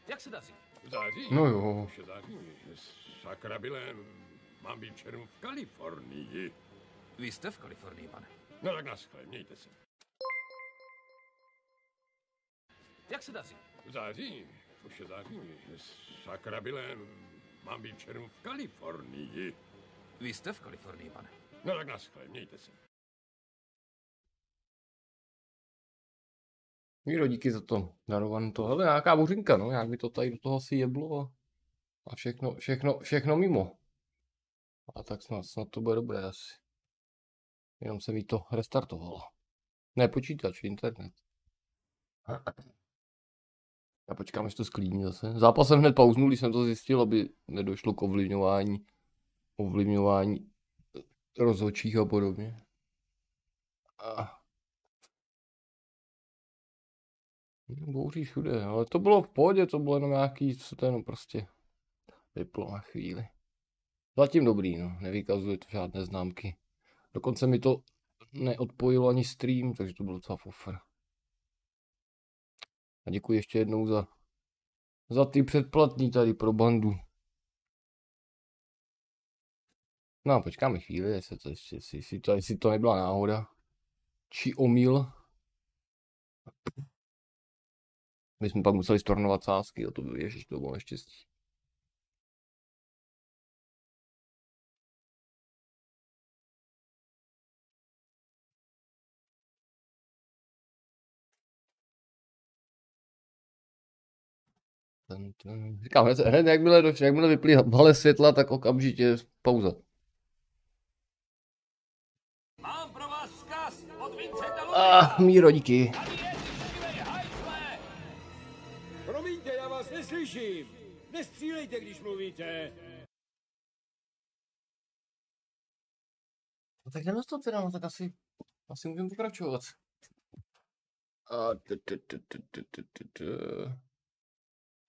Jak se daří? Září? No jo. Už je září. Sakra byle, mám být černou v Kalifornii. Vy jste v Kalifornii, pane. No tak naschle, mějte se. Jak se daří? Září? Už je září. Sakra byle, mám být černou v Kalifornii. Vy jste v Kalifornii, pane. No tak naschle, mějte se. Míro, díky za to darované to. Hele, nějaká buřinka, no, jak by to tady do toho asi jeblo a všechno mimo. A tak snad to bude dobré asi. Jenom se mi to restartovalo. Ne počítač, internet. Já počkám, až to sklidní zase. Zápas jsem hned pauznul, když jsem to zjistil, aby nedošlo k ovlivňování rozhodčích a podobně. Bouří všude, ale to bylo v pohodě, to bylo jenom nějaký, co to jenom prostě vyplo na chvíli. Zatím dobrý, no, nevykazuje to žádné známky. Dokonce mi to neodpojilo ani stream, takže to bylo docela fofr. A děkuji ještě jednou za ty předplatný tady pro bandu. No počkáme chvíli, jestli to nebyla náhoda. Či omyl. My jsme pak museli stornovat sázky, a to by to bylo neštěstí. Říkám, hned jakmile vyplý hale světla, tak okamžitě pauza. Mám pro vás vzkaz od Vincenta Míro, díky. Promiňte, já vás neslyším. Nestřílejte, když mluvíte. No tak jdeme to teda, no tak asi můžeme pokračovat.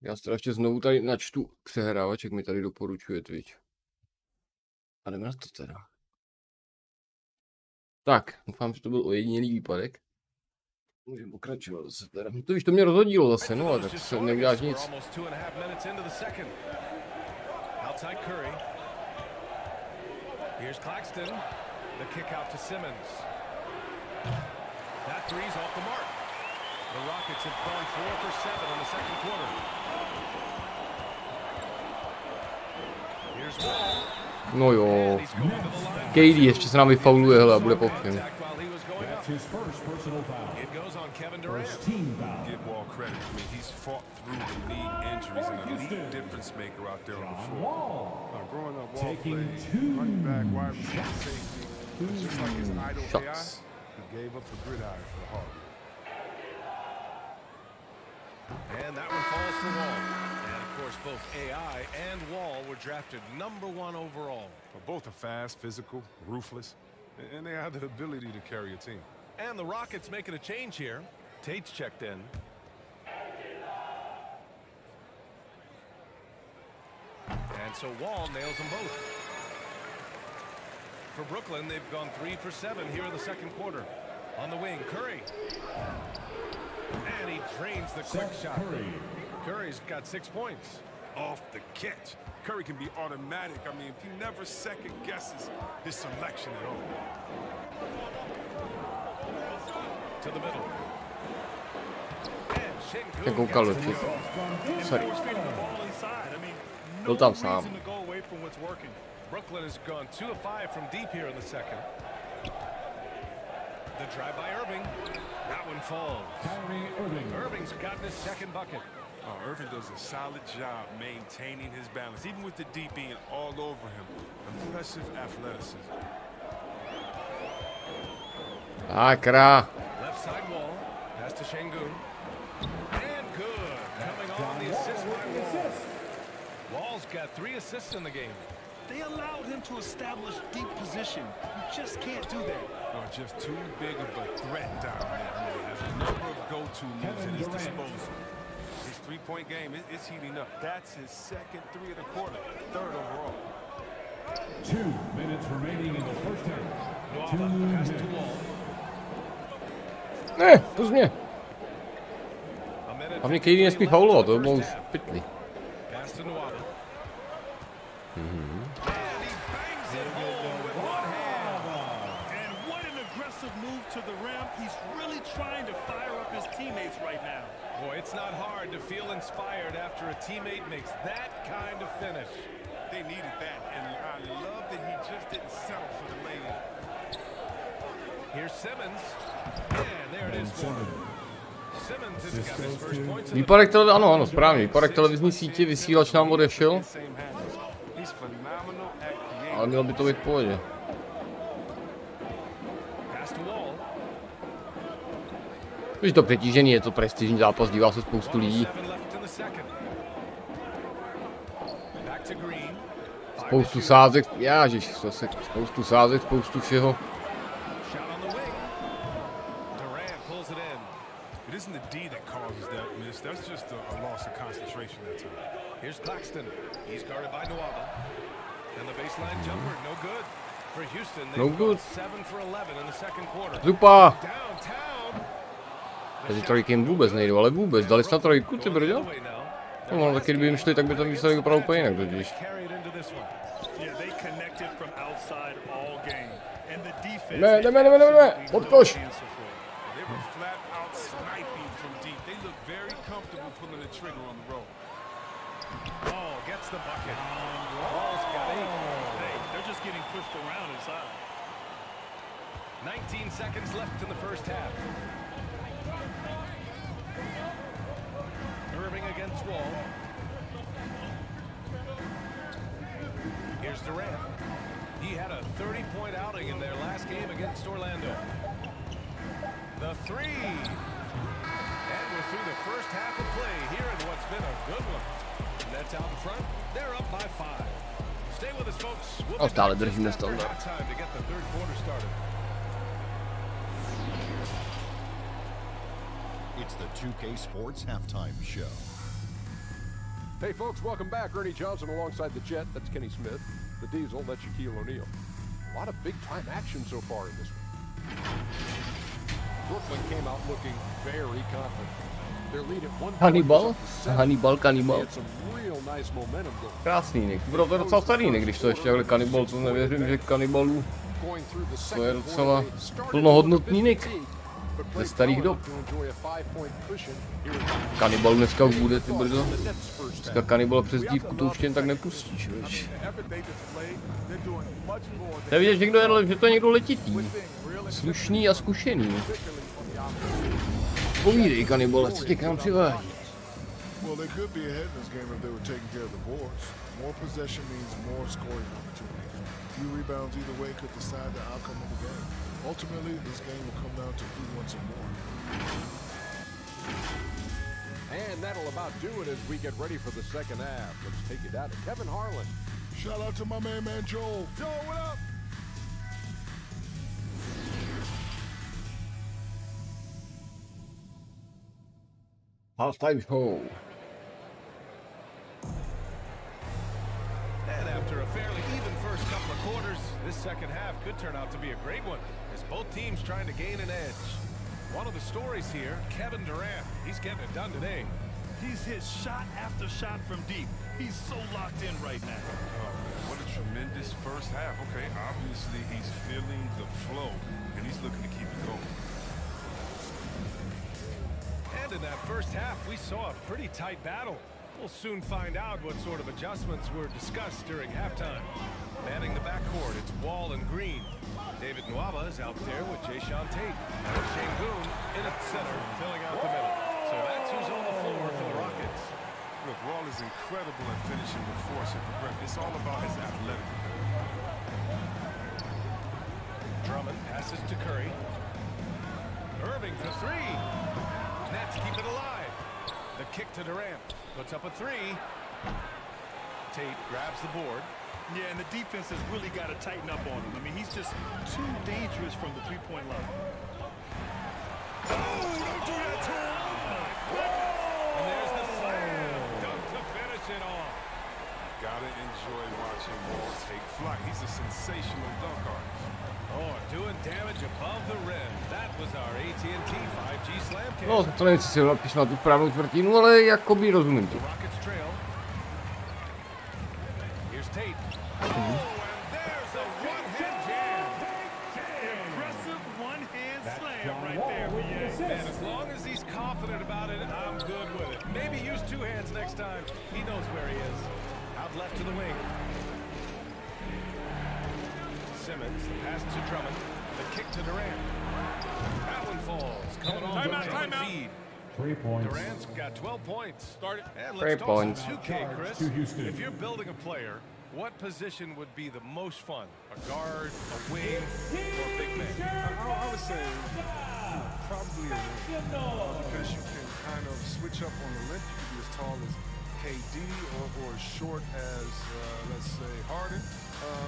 Já si teda ještě znovu tady načtu přehrávač, jak mi tady doporučuje Twitch. A jdeme na to teda. Tak, doufám, že to byl ojedinělý výpadek. Můžeme pokračovat zase teda. To víš, to mě rozhodilo zase, no, tak se neuděláš nic. Here's Claxton, the kick out to Simmons. That three's off the mark. The Rockets have gone 4 for 7 in the second quarter. Here's Wall. No jo. KD ještě se nám vyfauluje, hele, a bude pokyn. It goes on Kevin Durant. Give Wall credit. I mean, he's fought through the knee injuries and an elite difference maker out there on the floor. Growing up, Wall played running back, wide receiver, safety. It's just like his idol AI. He gave up the gridiron for the hard. And that one falls for Wall. And of course, both AI and Wall were drafted #1 overall. But both are fast, physical, ruthless, and they have the ability to carry a team. And the Rockets making a change here. Tate's checked in. And so Wall nails them both. For Brooklyn, they've gone 3 for 7 here in the second quarter. On the wing, Curry. And he drains the quick shot. Curry's got 6 points. Off the catch. Curry can be automatic. I mean, he never second guesses his selection at all. To the middle. And Jak koukal do těch. Sorry. Byl tam sám. Brooklyn has gone 2 of 5 from deep here in the second. The drive by Irving. That one falls. Irving's gotten his second bucket. Oh, Irving does a solid job maintaining his balance, even with the deep being all over him. Impressive athleticism. Sakra. Left side Wall. Pass to Şengün. And good. Coming on the assist by Wall. Wall's got 3 assists in the game. They allowed him to establish deep position. You just can't do that. Oh, just too big of a threat down there. He has a number of go-to moves at his disposal. His three-point game is heating up. That's his second 3 of the quarter, 3rd overall. 2 minutes remaining in the first half. Pass to Wall. To z mě. Hlavně KD nesmí faulovat, to bylo už pytli. Boy, it's not hard to feel inspired after a teammate makes that kind of finish. They needed that, and I love that he just didn't settle for the lady. Here's Simmons. And there it is for him. Simmons has got his first points. Výpadek televize, ano, správně, výpadek televizní sítě, vysílač nám odešel. Ale mělo by to být v pohodě. Když to přetížený, je to prestižní zápas, dívá se spoustu lidí. Spoustu sázek, jážiš, spoustu sázek, spoustu všeho. No good. Zupa. Mezi trojkem vůbec nejdu, ale vůbec. Dali jsi na trojku, ty brďo? No, taky kdyby jim šli, tak by tam výsledek opravdu úplně jinak totiž. Jdeme, pod koš! Irving against Wall. Here's Durant. He had a 30-point outing in their last game against Orlando. The three. And we're through the first half of play here in what's been a good one. Nets out in front. They're up by 5. Stay with us, folks. We'll stále držíme standard. Time to get the third quarter started. It's the 2K Sports Halftime Show. Hey folks, welcome back. Ernie Johnson alongside the Jet. That's Kenny Smith. The Diesel, that's Shaquille O'Neal. A lot of big-time action so far in this one. Brooklyn came out looking very confident. Their lead at 1 Hannibal? Hannibal. had some real nice momentum going. Krásný nick. Bylo to docela starý nick, když to ještě takhle Cannibal, co nevěřím, že Cannibalů. To je docela plnohodnotný nick. Ze starých dob. Cannibal dneska už bude, ty brzo. Dneska Cannibal přes dívku to už jen tak nepustíš, víš. Neviděš někdo, že to je někdo letitý. Slušný a zkušený. Povídej, Cannibale, co tě k nám přivádí? Well, they could be ahead in this game if they were taking care of the boards. More possession means more scoring opportunities. A few rebounds either way could decide the outcome of the game. Ultimately, this game will come down to who wants it more. And that'll about do it as we get ready for the second half. Let's take it down to Kevin Harlan. Shout out to my man Joel. Joel, what up? Halftime show. And after a fairly even first couple of quarters, this second half could turn out to be a great one, as both teams trying to gain an edge. One of the stories here, Kevin Durant. He's getting it done today. He's hit shot after shot from deep. He's so locked in right now. Oh, man, what a tremendous first half. Okay, obviously he's feeling the flow, and he's looking to keep it going. And in that first half, we saw a pretty tight battle. We'll soon find out what sort of adjustments were discussed during halftime. Manning the backcourt, it's Wall and Green. David Nwaba is out there with Jayshawn Tate. And Şengün in at center, filling out the middle. So that's who's on the floor for the Rockets. Look, Wall is incredible at finishing with force at the rim. It's all about his athletic ability. Drummond passes to Curry. Irving for three. Nets keep it alive. The kick to Durant. Puts up a three. Tate grabs the board. Yeah, and the defense has really got to tighten up on him. I mean, he's just too dangerous from the three-point line. Oh, don't do that to him! And there's the slam. Dunk to finish it off. Gotta enjoy watching Wall take flight. He's a sensational dunk artist. Oh, doing damage above the rim. That was our AT&T 5G slam kick. No, to nevím, si napíš na tu správnou čtvrtinu, ale jakoby rozumím to. Rockets trail. Here's Tate. Oh, and there's a one-hand jam. Impressive one-hand slam right there. And as long as he's confident about it, I'm good with it. Maybe use two hands next time. He knows where he is. Out left to the wing. Simmons, the pass to Drummond, the kick to Durant. That one falls. Coming off the feed. 3 points. Durant's got 12 points. Start it. And 3 let's talk points. 2K, Chris. To Houston. If you're building a player, what position would be the most fun? A guard, a wing, or a big man? I would say probably a wing. Because you can kind of switch up on the length. You can be as tall as KD or as short as, let's say, Harden.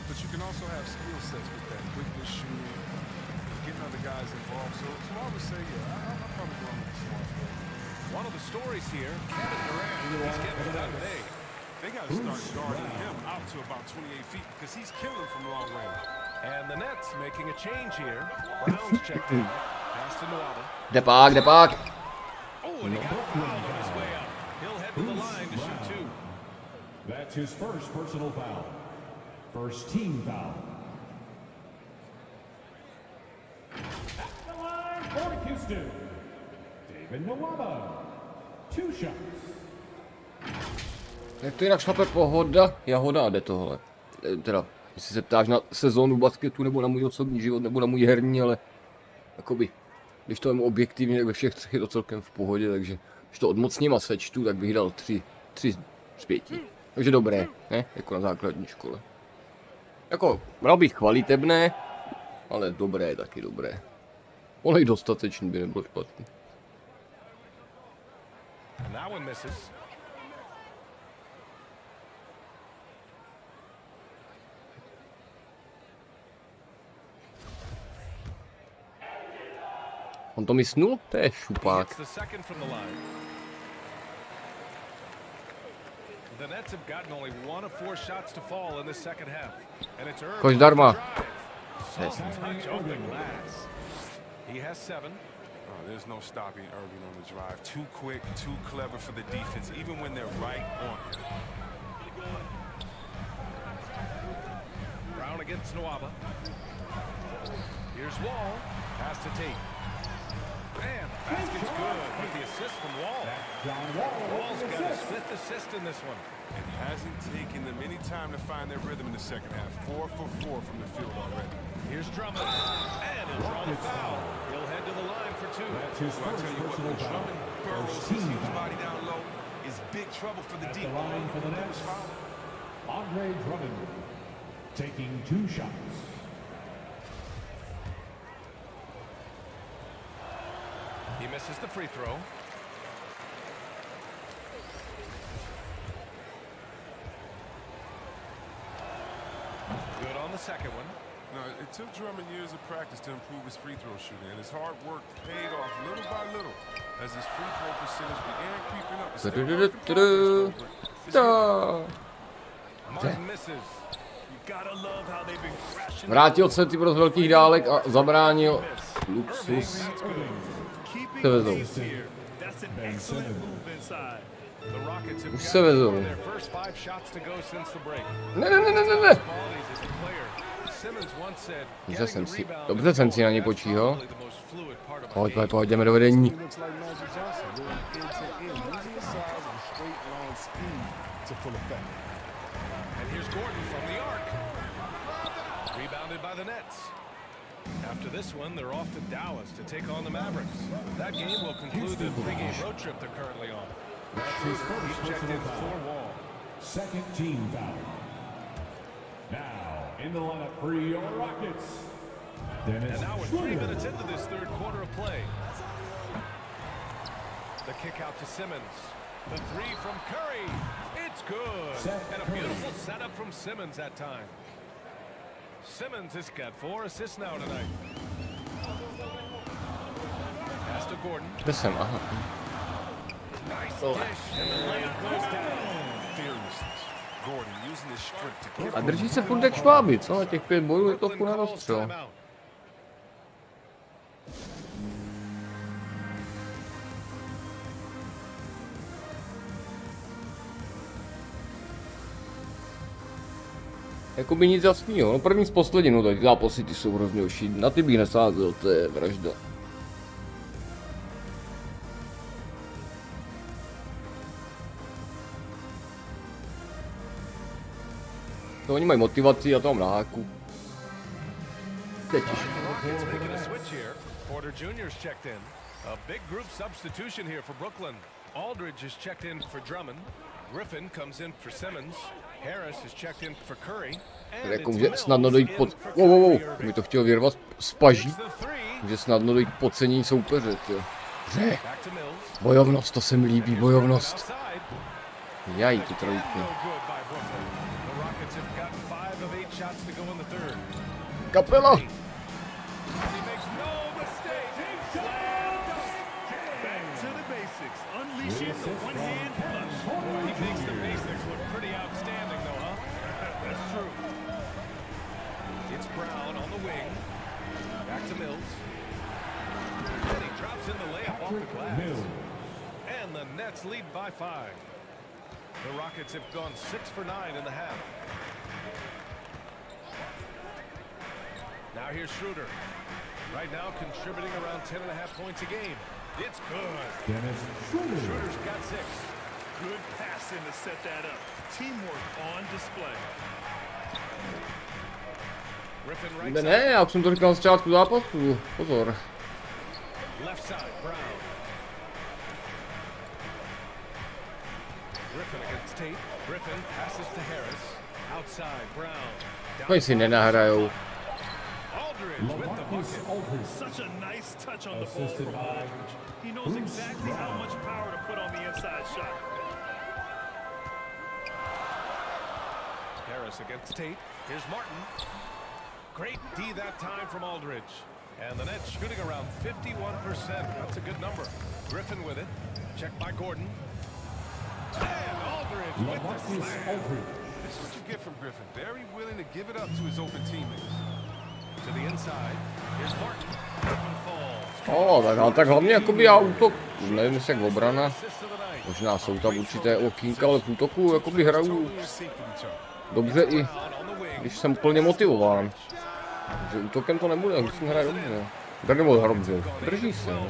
But you can also have skill sets with that. Quickness, shooting, getting other guys involved. So I would say, yeah, I'm probably going with the small forward. One of the stories here, Kevin Durant, he's getting it done today. They got to start guarding him out to about 28 feet because he's killing from long range. And the Nets making a change here. Brown's checked in. Pass to Noada. Jde pak. Oh, and he got fouled on his way out. He'll head to the line to shoot two. That's his first personal foul. First team foul. At the line for Houston, David Nwaba. 2 shots. Jak to jinak šlape pohoda, jahoda a jde tohle. Teda, jestli se ptáš na sezónu basketu, nebo na můj osobní život, nebo na můj herní, ale jakoby, když to vemu objektivně, tak ve všech třech je to celkem v pohodě, takže když to odmocním a sečtu, tak bych dal 3 z 5. Takže dobré, ne? Jako na základní škole. Jako, bral bych chvalitebné, ale dobré, taky dobré. Ale i dostatečný by nebylo špatný. That one misses. On to mysnul? To je šupák. Kož darma. There's no stopping Irving on the drive. Too quick, too clever for the defense, even when they're right on him. Brown against Nwaba. Here's Wall. Pass to Tate. Man, basket's good with the assist from Wall. Wall's got his 5th assist in this one. And hasn't taken them any time to find their rhythm in the second half. 4 for 4 from the field already. Here's Drummond. And he'll draw the foul. He'll head to the line for 2. That's his first personal foul. Burrows his body down low is big trouble for the deep. Line for the Nets. Andre Drummond taking 2 shots. He misses the free throw. Good on the second one. No, it took Drummond years of practice to improve his free throw shooting, and his hard work paid off little by little as his free throw percentage began creeping up. Martin misses. You gotta love how they've been crashing. Vrátil se Tibor z velkých dálek a zabránil luxus. Se vezou. Už se vezou. Ne. Dobře jsem si na ně počího. Pojď, jdeme do vedení. After this one, they're off to Dallas to take on the Mavericks. That game will conclude the three-game road trip they're currently on. He's checked in for Wall. Second team foul. Now, in the lineup for your Rockets. And now we're 3 minutes into this third quarter of play. The kick out to Simmons. The 3 from Curry. It's good. And a beautiful setup from Simmons that time. Simmons has got 4 assists now tonight. Pass to Gordon. Nice dish, and the layup goes down. Fearlessness. A drží se furt jak šváby, co? Na těch 5 bodů je to furt na rozstřel. Jakoby nic jasnýho, no první z poslední, no tak zápasy ty jsou hrozně oší, na ty bych nesázel, to je vražda. To oni mají motivaci, já to mám na háku. Teď. Porter Jr.'s checked in. A big group substitution here for Brooklyn. Aldridge is checked in for Drummond. Griffin comes in for Simmons. Harris is checked in for Curry. Jako může snadno dojít pod... Wow. Mi to chtěl vyrvat z paží. Může snadno dojít pod cenění soupeře, jo. Hře. Bojovnost, to se mi líbí, bojovnost. Jaj, ty trojky. Kapela! And the Nets lead by 5. The Rockets have gone 6 for 9 in the half. Now here's Schroeder. Right now contributing around 10.5 points a game. It's good. Schroeder's got 6. Good passing to set that up. Teamwork on display. Griffin right Ne, já už jsem to říkal na začátku zápasu. Pozor. Left side, Brown. Griffin against Tate. Griffin passes to Harris. Outside, Brown. Oni si nenahrajou. Aldridge with the bucket. Such a nice touch on the ball from Aldridge. He knows exactly how much power to put on the inside shot. Harris against Tate. Here's Martin. Great D that time from Aldridge. And the Nets shooting around 51%. That's a good number. Griffin with it. Checked by Gordon. And Aldridge with the slam. This is what you get from Griffin. Very willing to give it up to his open teammates. To the inside. Here's Martin. Griffin falls. Tak hlavně jakoby já útok, nevím jestli jak obrana, možná jsou tam určité okýnka, ale v útoku jakoby hraju dobře i když jsem plně motivován. Takže útokem to nebude, musím hrát dobře. Nebo hrobře, drží se. Ne?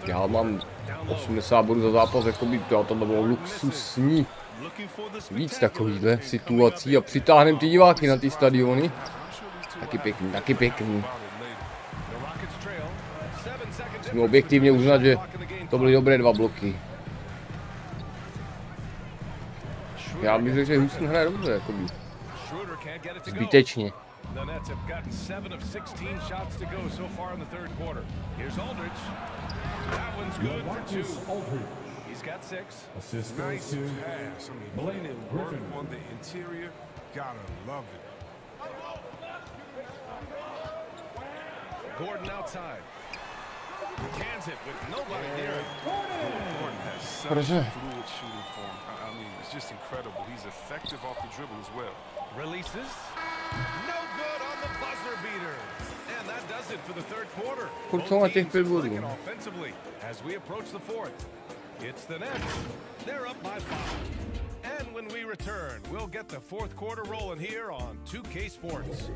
Já mám 80 bodů za zápas, jakoby to bylo luxusní. Víc takovýchhle situací a přitáhnem ty diváky na ty stadiony. Taky pěkný. Musím objektivně uznat, že to byly dobré 2 bloky. Já bych řekl, že Houston hraje dobře, jakoby. Zbytečně. The Nets have gotten 7 of 16 shots to go so far in the third quarter. Here's Aldridge. That one's good for 2. He's got 6. Nice pass. I mean, putting in work on the interior. Gotta love it. Gordon outside. Cans it with nobody near him. Gordon has such fluid shooting form. I mean, it's just incredible. He's effective off the dribble as well. Releases. No good on the buzzer beater. And that does it for the third quarter. Both teams clicking offensively as we approach the fourth. It's the Nets. They're up by 5. And when we return, we'll get the fourth quarter rolling here on 2K Sports.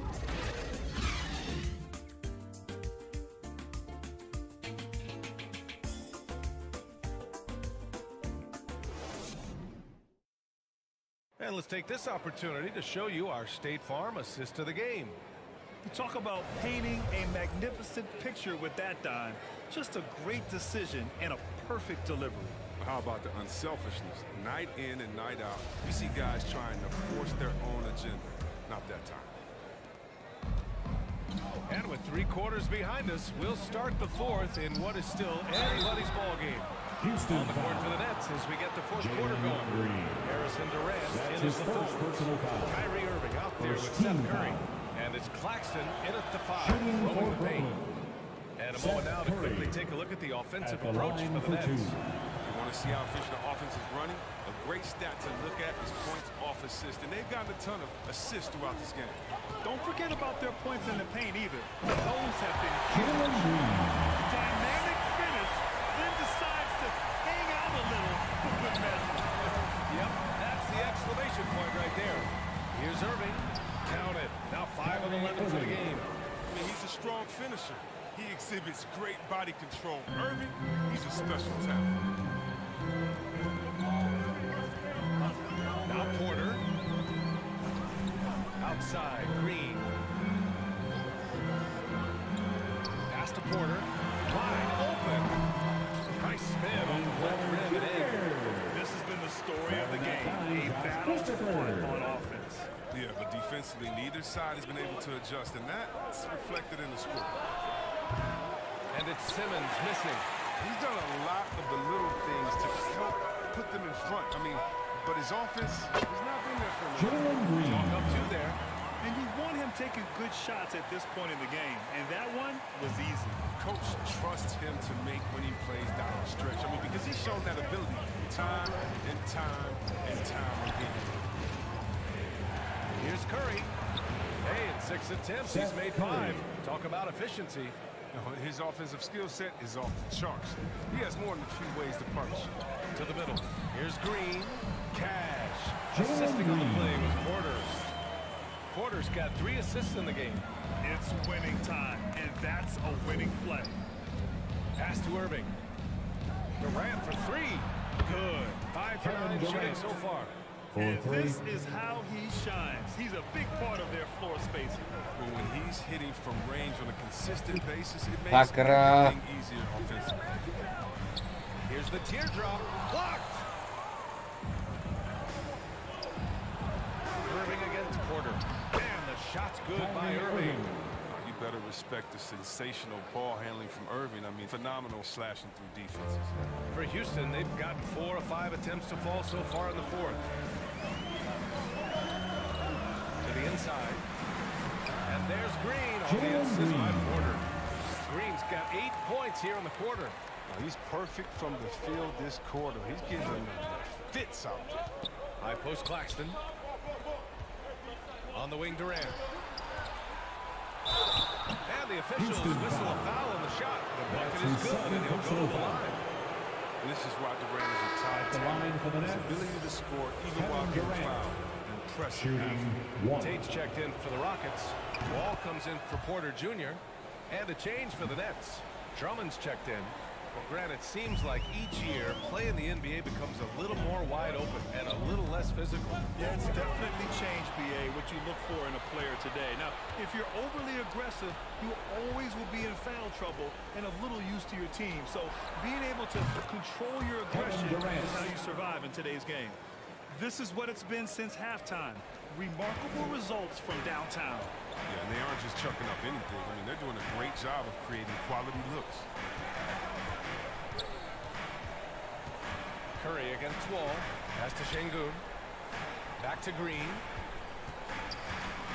And let's take this opportunity to show you our State Farm assist to the game. You talk about painting a magnificent picture with that dime. Just a great decision and a perfect delivery. How about the unselfishness? Night in and night out. You see guys trying to force their own agenda. Not that time. And with 3 quarters behind us, we'll start the fourth in what is still anybody's ball game. Houston on the board for the Nets as we get the fourth quarter going. Harrison Durant in as the 4. Kyrie Irving out there with Seth Curry. And it's Claxton in at the 5, rolling the paint. And a moment now to quickly take a look at the offensive approach for the Nets. Want to see how efficient the offense is running? A great stat to look at is points off assist, and they've gotten a ton of assists throughout this game. Don't forget about their points in the paint either. Those have been huge. Dynamic finish, then decides to hang out a little for good measure. Yep, that's the exclamation point right there. Here's Irving. Count it. Now 5 of 11 for the game. I mean, he's a strong finisher. He exhibits great body control. Irving, he's a special talent. Now Porter. Outside, Green. Pass to Porter. Wide open. Nice spin on the left rim and in. This has been the story of the game. A battle on offense. Yeah, but defensively, neither side has been able to adjust, and that's reflected in the score. And it's Simmons missing. He's done a lot of the little things to help put them in front. I mean, but his offense has not been there for him. Chalk up 2 there. And you want him taking good shots at this point in the game, and that one was easy. Coach trusts him to make when he plays down the stretch. I mean, because he's shown that ability time and time and time again. Here's Curry. Hey, in 6 attempts, he's made 5. Talk about efficiency. His offensive skill set is off the charts. He has more than a few ways to punish. To the middle. Here's Green. Cash. Assisting on the play was Porter. Porter's got 3 assists in the game. It's winning time, and that's a winning play. Pass to Irving. Durant for 3. Good. 5 for 9 shooting so far. And this is how he shines. He's a big part of their floor spacing. Well, when he's hitting from range on a consistent basis, it makes everything easier offensively. Here's the teardrop. Blocked. Irving against Porter. And the shot's good by Irving. You better respect the sensational ball handling from Irving. I mean, phenomenal slashing through defenses. For Houston, they've gotten 4 of 5 attempts to fall so far in the 4th. To the inside. And there's Green on the assist by Porter. Green's got 8 points here in the quarter. He's perfect from the field this quarter. He's getting them fits out there. High post Claxton. On the wing, Durant. And the officials whistle a foul on the shot. The bucket is good, and he'll go to the line. And this is why Durant is a top talent. His ability to score even while getting fouled. Impressive. Tate's checked in for the Rockets. Wall comes in for Porter Jr. And a change for the Nets. Drummond's checked in. Well, Grant, it seems like each year, play in the NBA becomes a little more wide open and a little less physical. Yeah, it's definitely changed, BA, what you look for in a player today. Now, if you're overly aggressive, you always will be in foul trouble and of little use to your team. So being able to control your aggression is how you survive in today's game. This is what it's been since halftime. Remarkable results from downtown. Yeah, and they aren't just chucking up anything. I mean, they're doing a great job of creating quality looks. Curry against Wall. Pass to Şengün. Back to Green.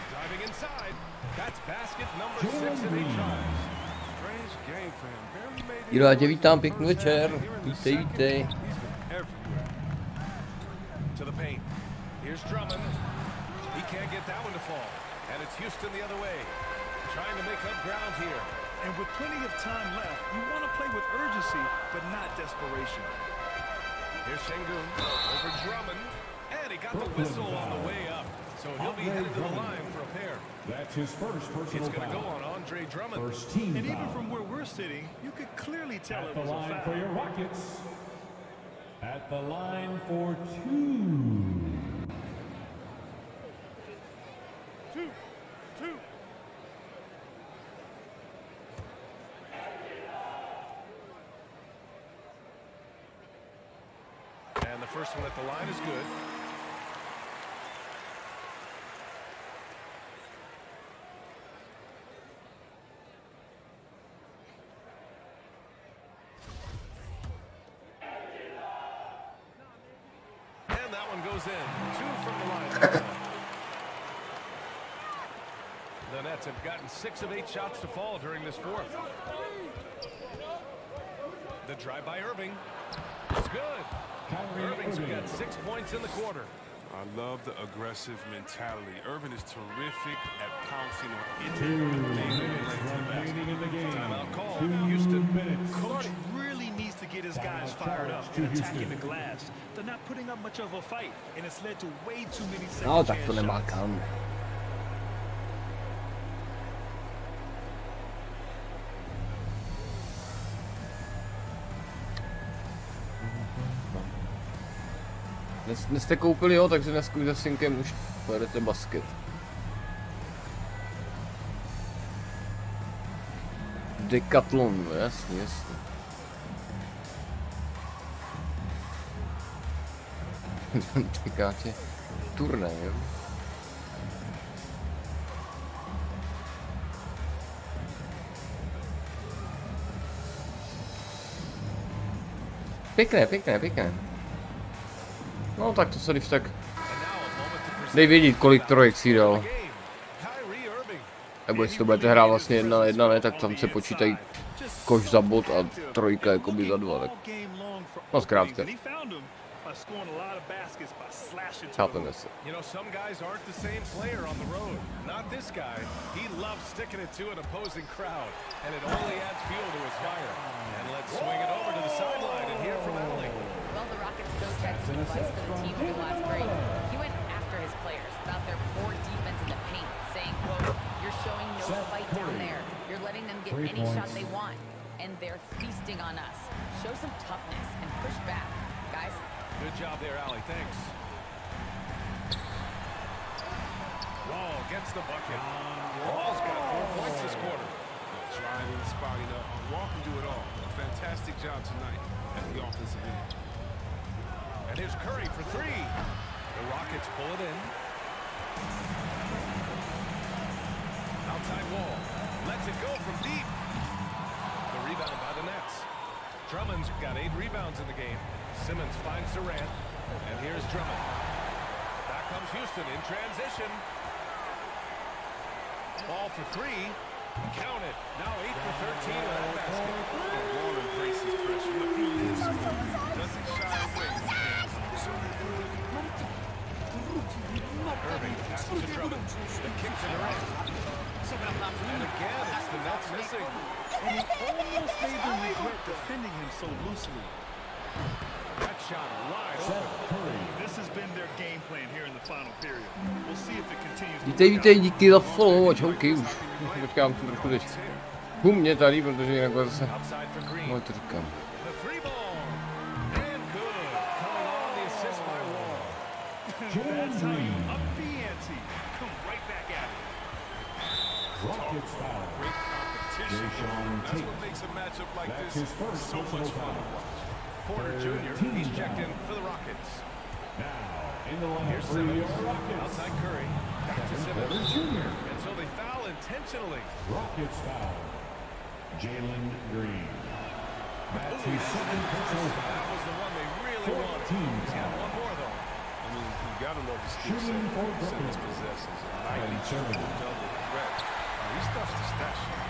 Driving inside. That's basket number 6 in 8 tries. Strange game for him. Barely made it. Diváci, vítám, pěkný večer. Vítej, vítej. To the paint. Here's Drummond. He can't get that one to fall. And it's Houston the other way. Trying to make up ground here. And with plenty of time left, you want to play with urgency, but not desperation. Here's Şengün over Drummond. And he got the whistle on the way up. So he'll be headed to the line for a pair. That's his first personal It's going to foul. go on Andre Drummond. First team And even foul. from where we're sitting, you could clearly tell At it the was a line foul. for your Rockets. At the line for 2. Two. And the first one at the line is good. And that one goes in. 2 from the line. The Nets have gotten 6 of 8 shots to fall during this 4th. The drive by Irving. good. Irving's got 6 points in the quarter. I love the aggressive mentality. Irving is terrific at pouncing on anything that in the game. Timeout call. Houston. Coach really needs to get his guys fired up and attacking the glass. They're not putting up much of a fight, and it's led to way too many No, second tak to chance nemá shots. kam. Dnes jste koupili, jo, takže dneska už se synkem už pojedete basket. Decathlon, jasně, jasně. Říkáte turné, jo? Pěkné, pěkné, pěkné. No tak to se když tak dej vědět, kolik trojek si dal. Nebo jestli to budete hrát vlastně 1 na 1, ne, tak tam se počítají koš za bod a trojka jakoby za 2, tak. No zkrátka. Chápeme se. You know, some guys aren't the same player on the road. Not this guy. He loves sticking it to an opposing crowd, and it only adds fuel to his fire. And let's swing it over to the sideline and hear from Allie. Well, the Rockets coach had some advice for the team over the last break. He went after his players about their poor defense in the paint, saying, quote, "You're showing no fight down there. You're letting them get any shot they want, and they're feasting on us. Show some toughness and push back, guys." Good job there, Allie. Thanks. Wall gets the bucket. Wall's got 4 points this quarter. Driving, spotting up. Wall can do it all. A fantastic job tonight at the offensive end. And here's Curry for 3. The Rockets pull it in. Outside Wall. Lets it go from deep. The rebound by the Nets. Drummond's got 8 rebounds in the game. Simmons finds Durant. And here's Drummond. Back comes Houston in transition. Ball for 3. Count it. Now 8 for 13 with that basket. Wall embraces pressure. Look, he is smooth. Doesn't shy away. Irving passes to Drummond. The kick to Durant. And again, it's the Nets missing. And he almost made them regret defending him so loosely. That shot wide open. This has been their game plan here in the final period. We'll see if it continues. Vítej, díky za follow a čauky už. Počkám si trošku teď. Mě tady, protože jinak zase... No to říkám. Rockets foul. That's what makes a matchup like this so much fun to watch. Porter Jr., he's checked in for the Rockets. Now, in the line Here's for your Simmons, Rockets. outside Curry, back to Simmons. And so they foul intentionally. Rockets foul. Jalen Green. That's his second personal foul. That was the one they really wanted. He's got one more, though. I mean, you gotta love the skill set. Simmons possesses a nightly triple double threat. He stuffs the stat sheet.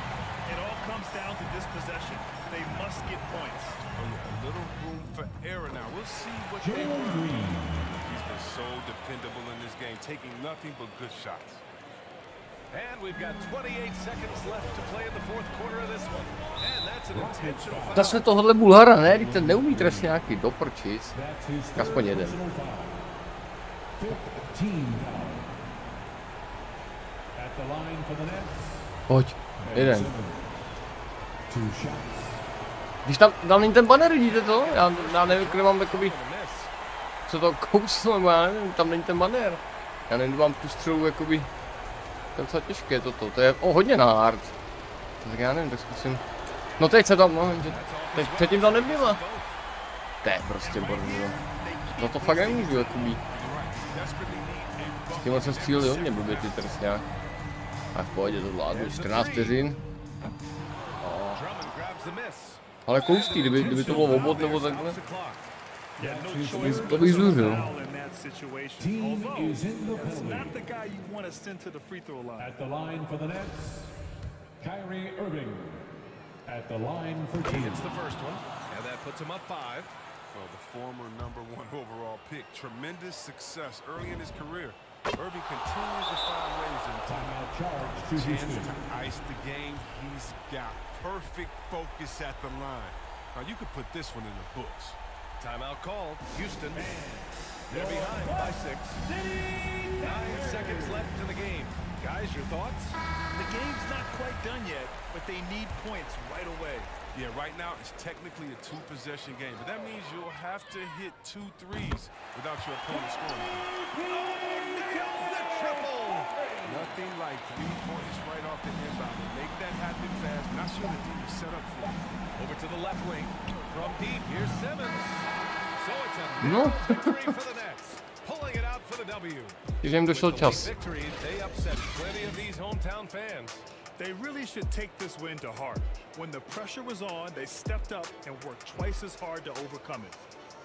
It all comes down to this possession. They must get points. Oh yeah, a little room for error now. We'll see what they run. He's been so dependable in this game, taking nothing but good shots. And we've got 28 seconds left to play in the fourth quarter of this one. And that's an intentional foul. Zase tohle Bulhara, ne? Když ten neumí trestňáky, do prčic. Aspoň jeden. 15 foul. At the line for the Nets. Pojď, jeden. 2 shots. Když tam není ten banner, vidíte to? Já nevím, kde mám jakoby... Co to kouslo, nebo já nevím, tam není ten banner. Já nevím, mám tu střelu jakoby... To je docela těžké toto, to je hodně na hard. Tak já nevím, tak zkusím... No teď se tam, no, teď předtím tam nebyla. To je prostě bordel. No to fakt nemůžu jakoby. S tímhle jsem střílel hodně blbě ty trestňák. A v pohodě to zvládnu, 14 vteřin. Ale koustí, kdyby to bylo obod nebo takhle. To bych zuřil. Team is in the penalty. At the line for the Nets, Kyrie Irving. At the line for He team. hits the first one, and that puts him up 5. Well, the former #1 overall pick, tremendous success early in his career. Irving continues to find ways to chance to ice the game. He's got perfect focus at the line. Now you could put this one in the books. Timeout called. Houston. They're behind by 6. 9 seconds left in the game. Guys, your thoughts? The game's not quite done yet, but they need points right away. Yeah, right now it's technically a 2-possession game, but that means you'll have to hit 2 threes without your opponent scoring. Kills the triple. Nothing like 3 points right off the inbound. And make that happen fast. Not sure the team is set up for it. Over to the left wing. From deep, here's Simmons. So it's a No. victory for the Nets. Pulling it out for the W. Že jim došel čas. Victory, they upset plenty of these hometown fans. They really should take this win to heart. When the pressure was on, they stepped up and worked twice as hard to overcome it.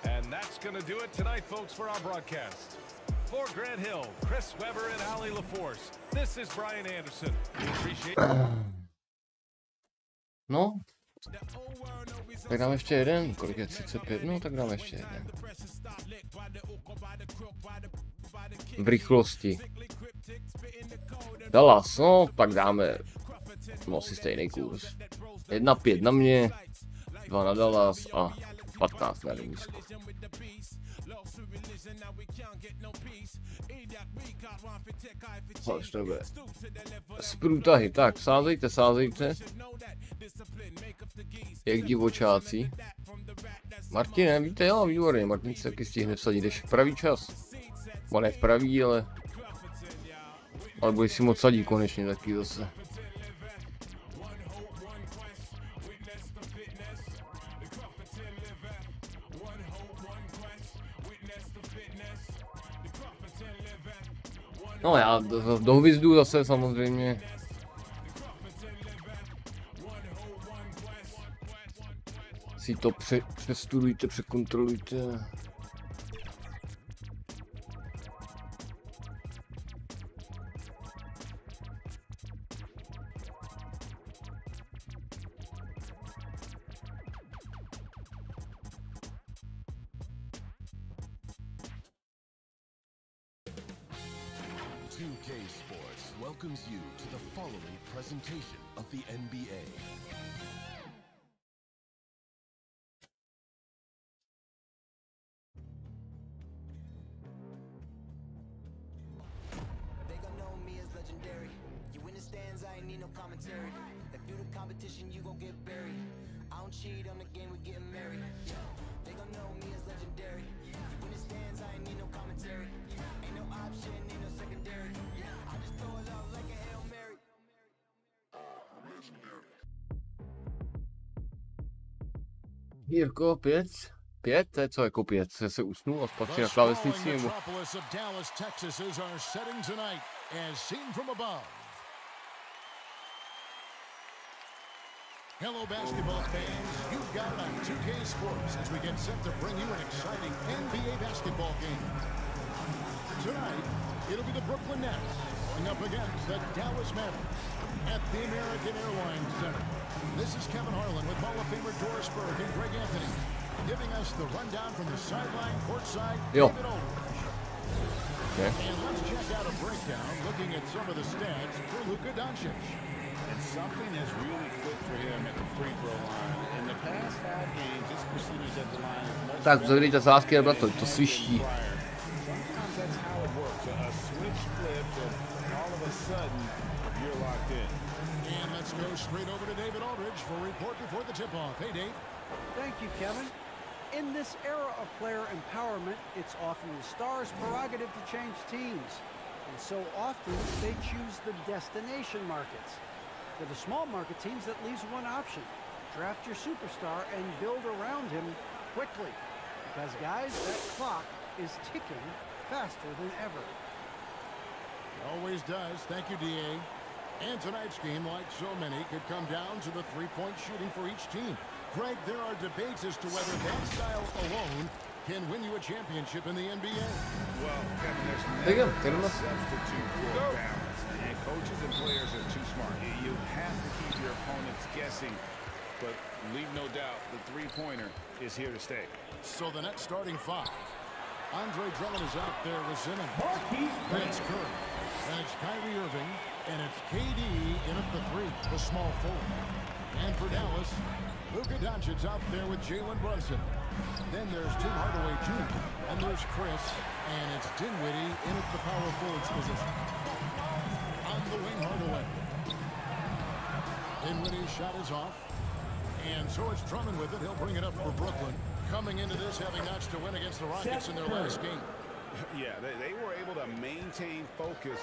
And that's going to do it tonight, folks, for our broadcast. For Grant Hill, Chris Webber, and Ali LaForce, this is Brian Anderson. We appreciate No. Tak dáme ještě jeden. Kolik je 35? No, tak dáme ještě jeden. V rychlosti. Dallas, no, tak dáme. No, asi stejný kurz. 1-5 na mě, 2 na Dallas a 15 na remízku. Už to nebude. Z průtahy, tak sázejte. Jak divočáci. Martine, víte, jo, výborně, Martin se taky stihne vsadit, jdeš v pravý čas. Bo ne v pravý, ale budeš si moc sadit konečně taky zase. No já do hvizdu zase samozřejmě. Si to přestudujte, překontrolujte. Welcomes you to the following presentation of the NBA. They gon' know me as legendary. You in the stands, I ain't need no commentary. If you the competition, you gon' get buried. I don't cheat on the game, we getting married. They gon' know me as legendary. You in the stands, I ain't need no commentary. Ain't no option, ain't no secondary. I just throw it up like a Hail Mary. Jirko, 5? 5? To je co jako 5? Se usnul a spatří na klávesnici nebo? Hello, basketball fans. You've got it on 2K Sports as we get set to bring you an exciting NBA basketball game. Tonight, it'll be the Brooklyn Nets going up against the Dallas Mavericks at the American Airlines Center. This is Kevin Harlan with Hall of Famer Doris Burke and Greg Anthony giving us the rundown from the sideline, courtside, David Aldridge. Okay. And let's check out a breakdown looking at some of the stats for Luka Doncic. And something has really clicked for him at the free throw line. In the past 5 games, his percentage at the line is much Tak zavědejte sázky, ale to sviští. Sometimes that's how it works. A switch flips and all of a sudden you're locked in. And let's go straight over to David Aldridge for a report before the tip-off. Hey, Dave. Thank you, Kevin. In this era of player empowerment, it's often the star's prerogative to change teams. And so often, they choose the destination markets. For the small market teams, that leaves one option. Draft your superstar and build around him quickly. Because, guys, that clock is ticking faster than ever. It always does. Thank you, D.A. And tonight's game, like so many, could come down to the three-point shooting for each team. Greg, there are debates as to whether that style alone can win you a championship in the NBA. Well, Kevin, there's no substitute for balance. And coaches and players are too smart. You have to keep your opponents guessing. But leave no doubt, the three-pointer is here to stay. So the next starting five. Andre Drummond is out there with Simmons. It's Curry. And it's Kyrie Irving. And it's KD in at the three, the small forward. And for Dallas, Luka Doncic's out there with Jalen Brunson. Then there's Tim Hardaway Jr. And there's Chris. And it's Dinwiddie in at the power forward's position. On the wing, Hardaway. Dinwiddie's shot is off. And so it's Drummond with it. He'll bring it up for Brooklyn. Coming into this, having notched a win against the Rockets in their last game. Yeah, they were able to maintain focus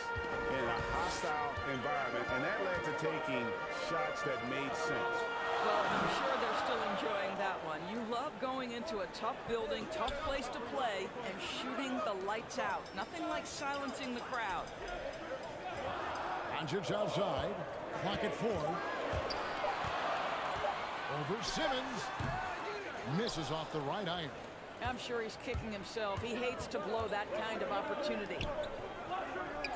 in a hostile environment, and that led to taking shots that made sense. Well, I'm sure they're still enjoying that one. You love going into a tough building, tough place to play, and shooting the lights out. Nothing like silencing the crowd. Doncic outside. Clock at 4. Over Simmons. Misses off the right iron. I'm sure he's kicking himself. He hates to blow that kind of opportunity.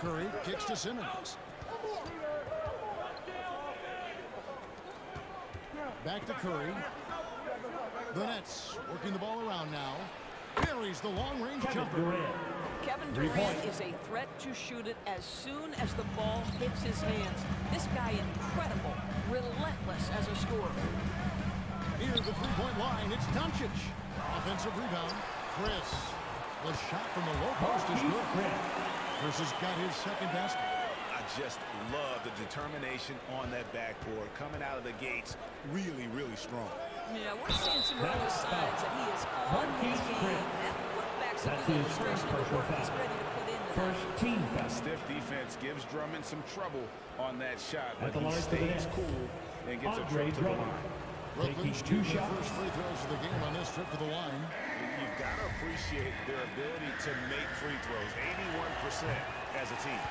Curry kicks to Simmons. Back to Curry. The Nets working the ball around now. Buries the long-range jumper. Kevin Durant is a threat to shoot it as soon as the ball hits his hands. This guy incredible, relentless as a scorer. Near the three-point line, it's Doncic. Offensive rebound, Chris. The shot from the low post is good. Chris has got his second basket. I just love the determination on that backboard. Coming out of the gates, really, really strong. Yeah, we're seeing some early signs that he is on his game. That putback's a good illustration of the work he's ready to put in tonight. Stiff defense gives Drummond some trouble on that shot, but he stays cool and gets a trip to the line. Brooklyn shooting their first free throws of the game on this trip to the line. You've got to appreciate their ability to make free throws. 81% as a team.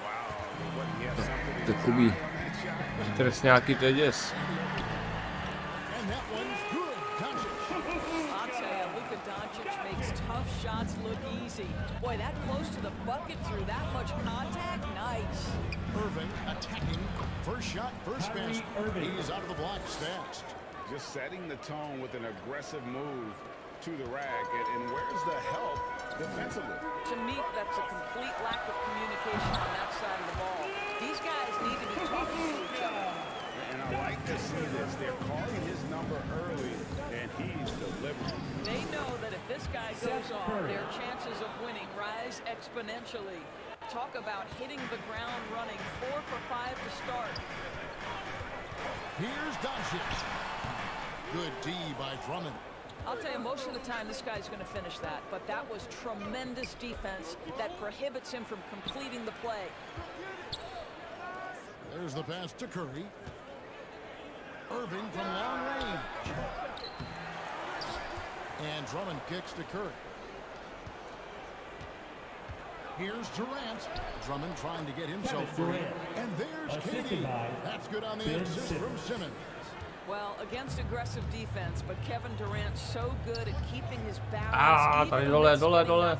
Wow, what he has something to Takový trestňáky, to je děs. And that one's good. Doncic. I'll tell you, Luka Doncic makes tough shots look easy. Boy, that close to the bucket through that much contact, nice. Irving attacking. First shot, first basket. He's out of the blocks fast. Just setting the tone with an aggressive move to the rack. And where's the help defensively? To me, that's a complete lack of communication on that side of the ball. These guys need to be talking to each other. And I like to see this. They're calling his number early, and he's delivering. They know that if this guy goes on, their chances of winning rise exponentially. Talk about hitting the ground running. 4 for 5 to start. Here's Doncic. Good D by Drummond. I'll tell you, most of the time this guy's going to finish that, but that was tremendous defense that prohibits him from completing the play. There's the pass to Curry. Irving from long range. And Drummond kicks to Curry. Here's Durant. Drummond trying to get himself free. And there's KD. That's good on the assist from Simmons. Well, against aggressive defense, but Kevin Durant's so good at keeping his balance. Tady dole.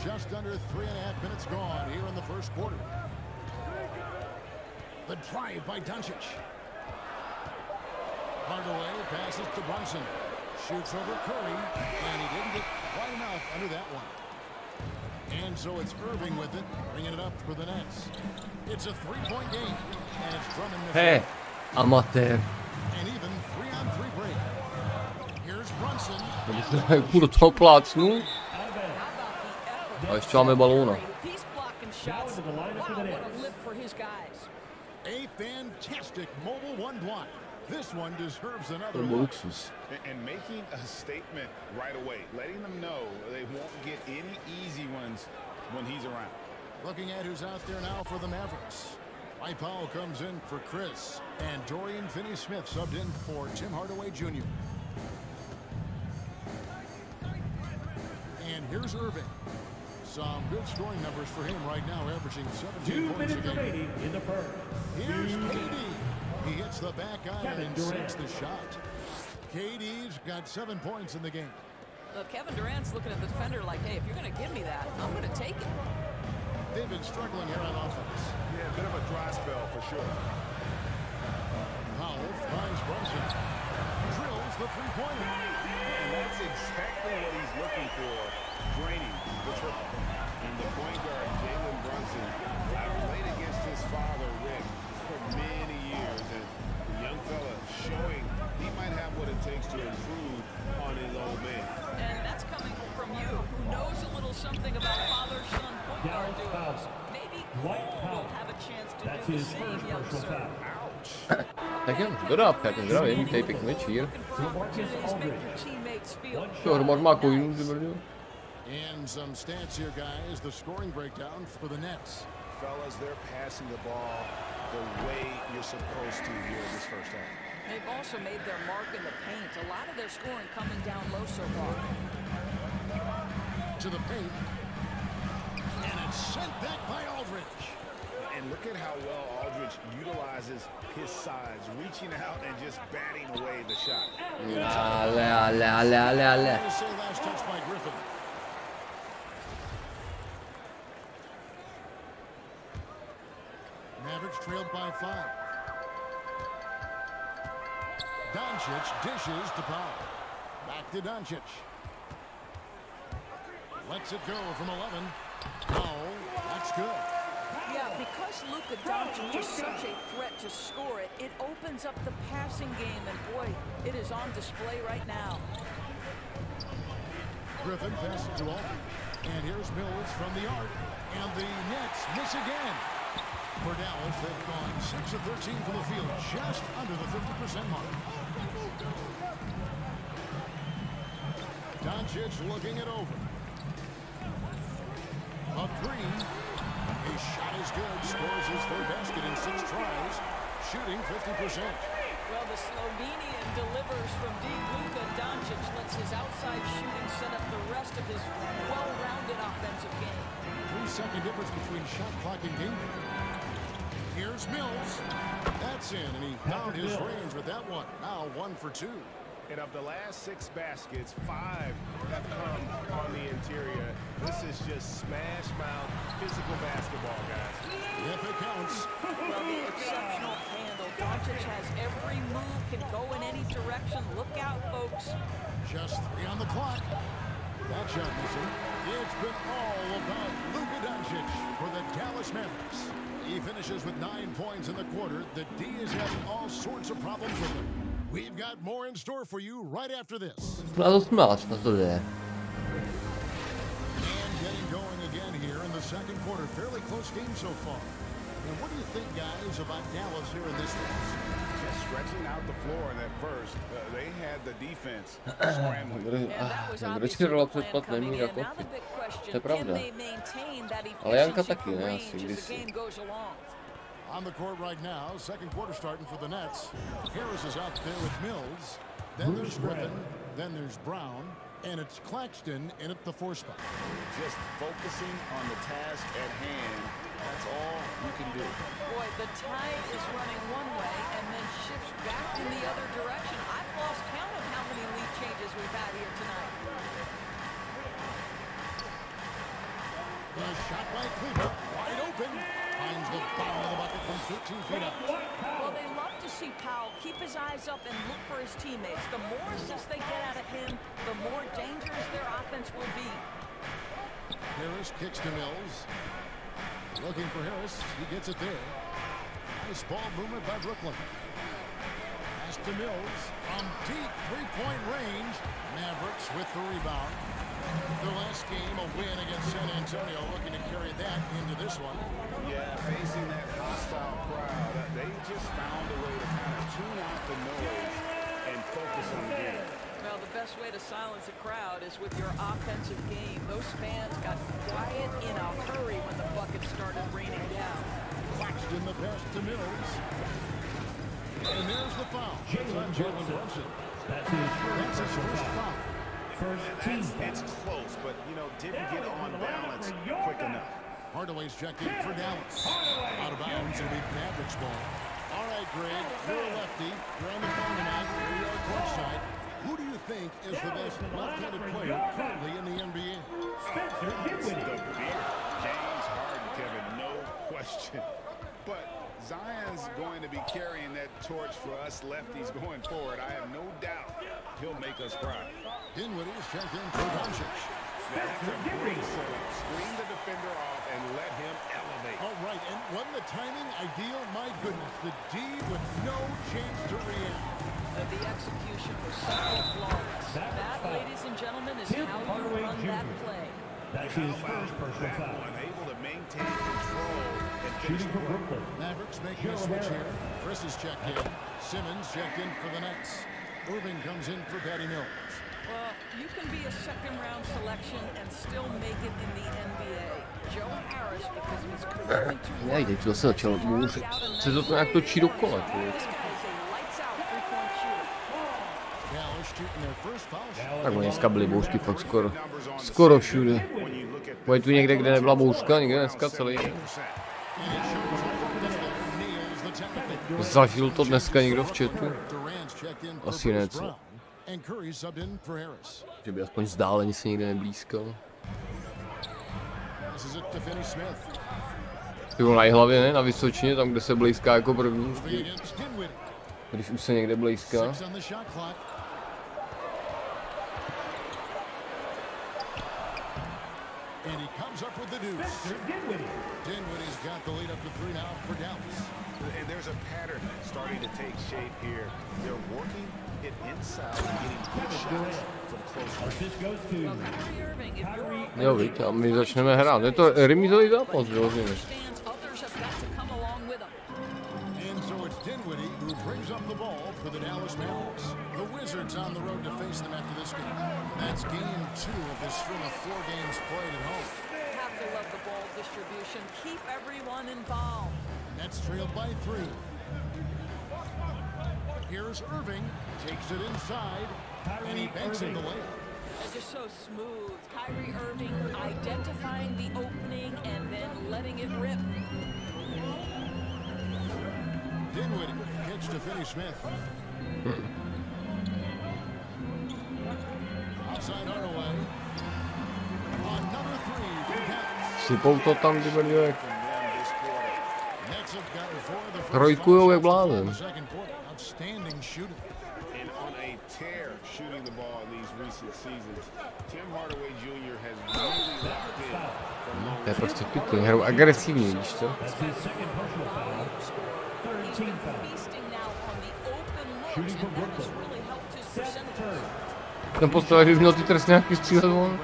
Just under 3.5 minutes gone here in the first quarter. The drive by Doncic. Hardaway passes to Brunson. Shoots over Curry, and he didn't get quite enough under that one. And so it's Irving with it, bringing it up for the Nets. It's a 3-point game, and it's Drummond. Hey, amatér. And even 3-on-3 break. Here's Brunson. Půl do toho plácnu. A ještě máme balóna. A fantastic mobile one block. This one deserves another look. And making a statement right away, letting them know they won't get any easy ones when he's around. Looking at who's out there now for the Mavericks. Mike Powell comes in for Chris, and Dorian Finney-Smith subbed in for Tim Hardaway Jr. And here's Irving. Some good scoring numbers for him right now, averaging 17 points a game. 2 minutes remaining in the first. Here's KD. He hits the back iron and sinks the shot. KD's got 7 points in the game. Look, Kevin Durant's looking at the defender like, hey, if you're going to give me that, I'm going to take it. They've been struggling here on offense. Yeah, a bit of a dry spell for sure. Powell finds Brunson. Drills the three-pointer. And that's exactly what he's looking for, draining the triple. And the point guard, Jalen Brunson, played against his father, Rick, for many years. And the young fella showing he might have what it takes to improve on his old man. And that's coming from you, who knows a little something about father-son point guard duos. Maybe Cole will have a chance to do the same, young sir. Ouch. Tak jo, dodávka, zdravím, tady pěkný večír. Co, Hromad má coinů, ty brďo? And some stats here, guys. The scoring breakdown for the Nets. Fellas, they're passing the ball the way you're supposed to here in this first half. They've also made their mark in the paint. A lot of their scoring coming down low so far. To the paint. And it's sent back by Aldridge. And look at how well Aldridge utilizes his size, reaching out and just batting away the shot. Last touch by Griffin. Mavericks trailed by 5. Doncic dishes to Powell. Back to Doncic. Lets it go from 11. Powell, that's good. Yeah, because Luka Doncic is such a threat to score it, it opens up the passing game, and boy, it is on display right now. Griffin passes to Aldridge. And here's Mills from the arc. And the Nets miss again. For Dallas, they've gone 6 of 13 from the field, just under the 50% mark. Doncic looking it over. A 3. His shot is good. Scores his third basket in 6 tries. Shooting 50%. Well, the Slovenian delivers from deep. Luka Doncic lets his outside shooting set up the rest of his well-rounded offensive game. 3-second difference between shot clock and game. Here's Mills. That's in, and he found his range with that one. Now 1 for 2. And of the last 6 baskets, 5 have come on the interior. This is just smash mouth physical basketball, guys. If it counts. Well, the exceptional handle. Doncic has every move, can go in any direction. Look out, folks. Just 3 on the clock. That shot missing. It's been all about Luka Doncic for the Dallas Mavericks. He finishes with 9 points in the quarter. The D is having all sorts of problems with him. We've got more in store for you right after this. Smálo na to jde. And getting going again here in the second quarter. Fairly close game so far. And what do you think, guys, about Dallas here in this one? Just stretching out the floor in that first. They had the defense scrambling. Vždycky rola předpad nemí jako ty. To je pravda. Ale Janka taky, ne? Asi kdysi. On the court right now, second quarter starting for the Nets. Harris is out there with Mills. Then there's Griffin. Then there's Brown. And it's Claxton in at the 4 spot. Just focusing on the task at hand. That's all you can do. Boy, the tide is running one way and then shifts back in the other direction. I've lost count of how many lead changes we've had here tonight. The shot by Cleveland, wide open. Finds the bottom of the bucket from 13 feet out. Well, they love to see Powell keep his eyes up and look for his teammates. The more assists they get out of him, the more dangerous their offense will be. Harris kicks to Mills. Looking for Harris. He gets it there. Nice ball movement by Brooklyn. Pass to Mills. From deep three-point range. Mavericks with the rebound. Their last game, a win against San Antonio, looking to carry that into this one. Yeah, facing that hostile crowd, they just found a way to kind of tune out the noise and focus on the game. Well, the best way to silence a crowd is with your offensive game. Those fans got quiet in a hurry when the bucket started raining down. Claxton the pass to Mills. And there's the foul. Jalen Brunson. That's his first foul. It's close, but, you know, didn't get on balance quick enough. Hardaway's checked in for Dallas. Out of bounds, it'll be Mavericks ball. All right, Greg, you're a lefty. You're on the phone tonight. You're on courtside. Who do you think is the best left-handed player currently in the NBA? It's the beard. James Harden, Kevin, no question. But Zion is going to be carrying that torch for us lefties going forward. I have no doubt he'll make us proud. Dinwiddie is checked in for Doncic. That's a great setup. Screen the defender off and let him elevate. All right, and wasn't the timing ideal? My goodness, the D with no chance to react. The execution was so flawless. That, ladies and gentlemen, is how you run that play. That's his first personal foul. Unable to maintain control and finish Shooting for Brooklyn. Mavericks making a switch here. Chris is checked in. Simmons checked in for the Nets. Irving comes in for Patty Mills. Well, you can be a second-round selection and still make it in the NBA. Joe Harris, because of his commitment to Já jde, to se začal bouřit. Se to nějak točí dokola, člověk. Tak oni dneska byly bouřky fakt skoro všude. Bude tu někde, kde nebyla bouřka, někde dneska celý. Zažil to dneska někdo v chatu? Asi ne, co? Že by aspoň vzdáleně se někde neblízkal. Jo, na hlavě, ne? Na Vysočině, tam, kde se blízká jako první. Když už se někde blízká. And he comes up with the deuce. Dinwiddie's got the lead up to 3 now for Dallas. And there's a pattern starting to take shape here. They're working it inside and getting good shots from close range. Jo, víte, a my začneme hrát. Je to remízový zápas, vyloženě. And so it's Dinwiddie who brings up the ball for the Dallas Mavericks. The Wizards on the road to face them after this game. That's game 2 of this string of 4 games played at home. Have to love the ball distribution. Keep everyone involved. Nets trailed by 3. Here's Irving, takes it inside, and he banks in the lane. They're just so smooth. Kyrie Irving identifying the opening and then letting it rip. Dinwiddie, pitch to Finney Smith. Outside Hardaway. Another 3 for Dallas. Sypou to tam, ty brdělek. Trojkujou jak blázen. Outstanding shooting. And on a tear shooting the ball in these recent seasons. Tim Hardaway Jr. has really locked in. To je prostě pěkný, hrou agresivně, víš co? Ten postavil, že už měl ty trsty nějaký střílet von.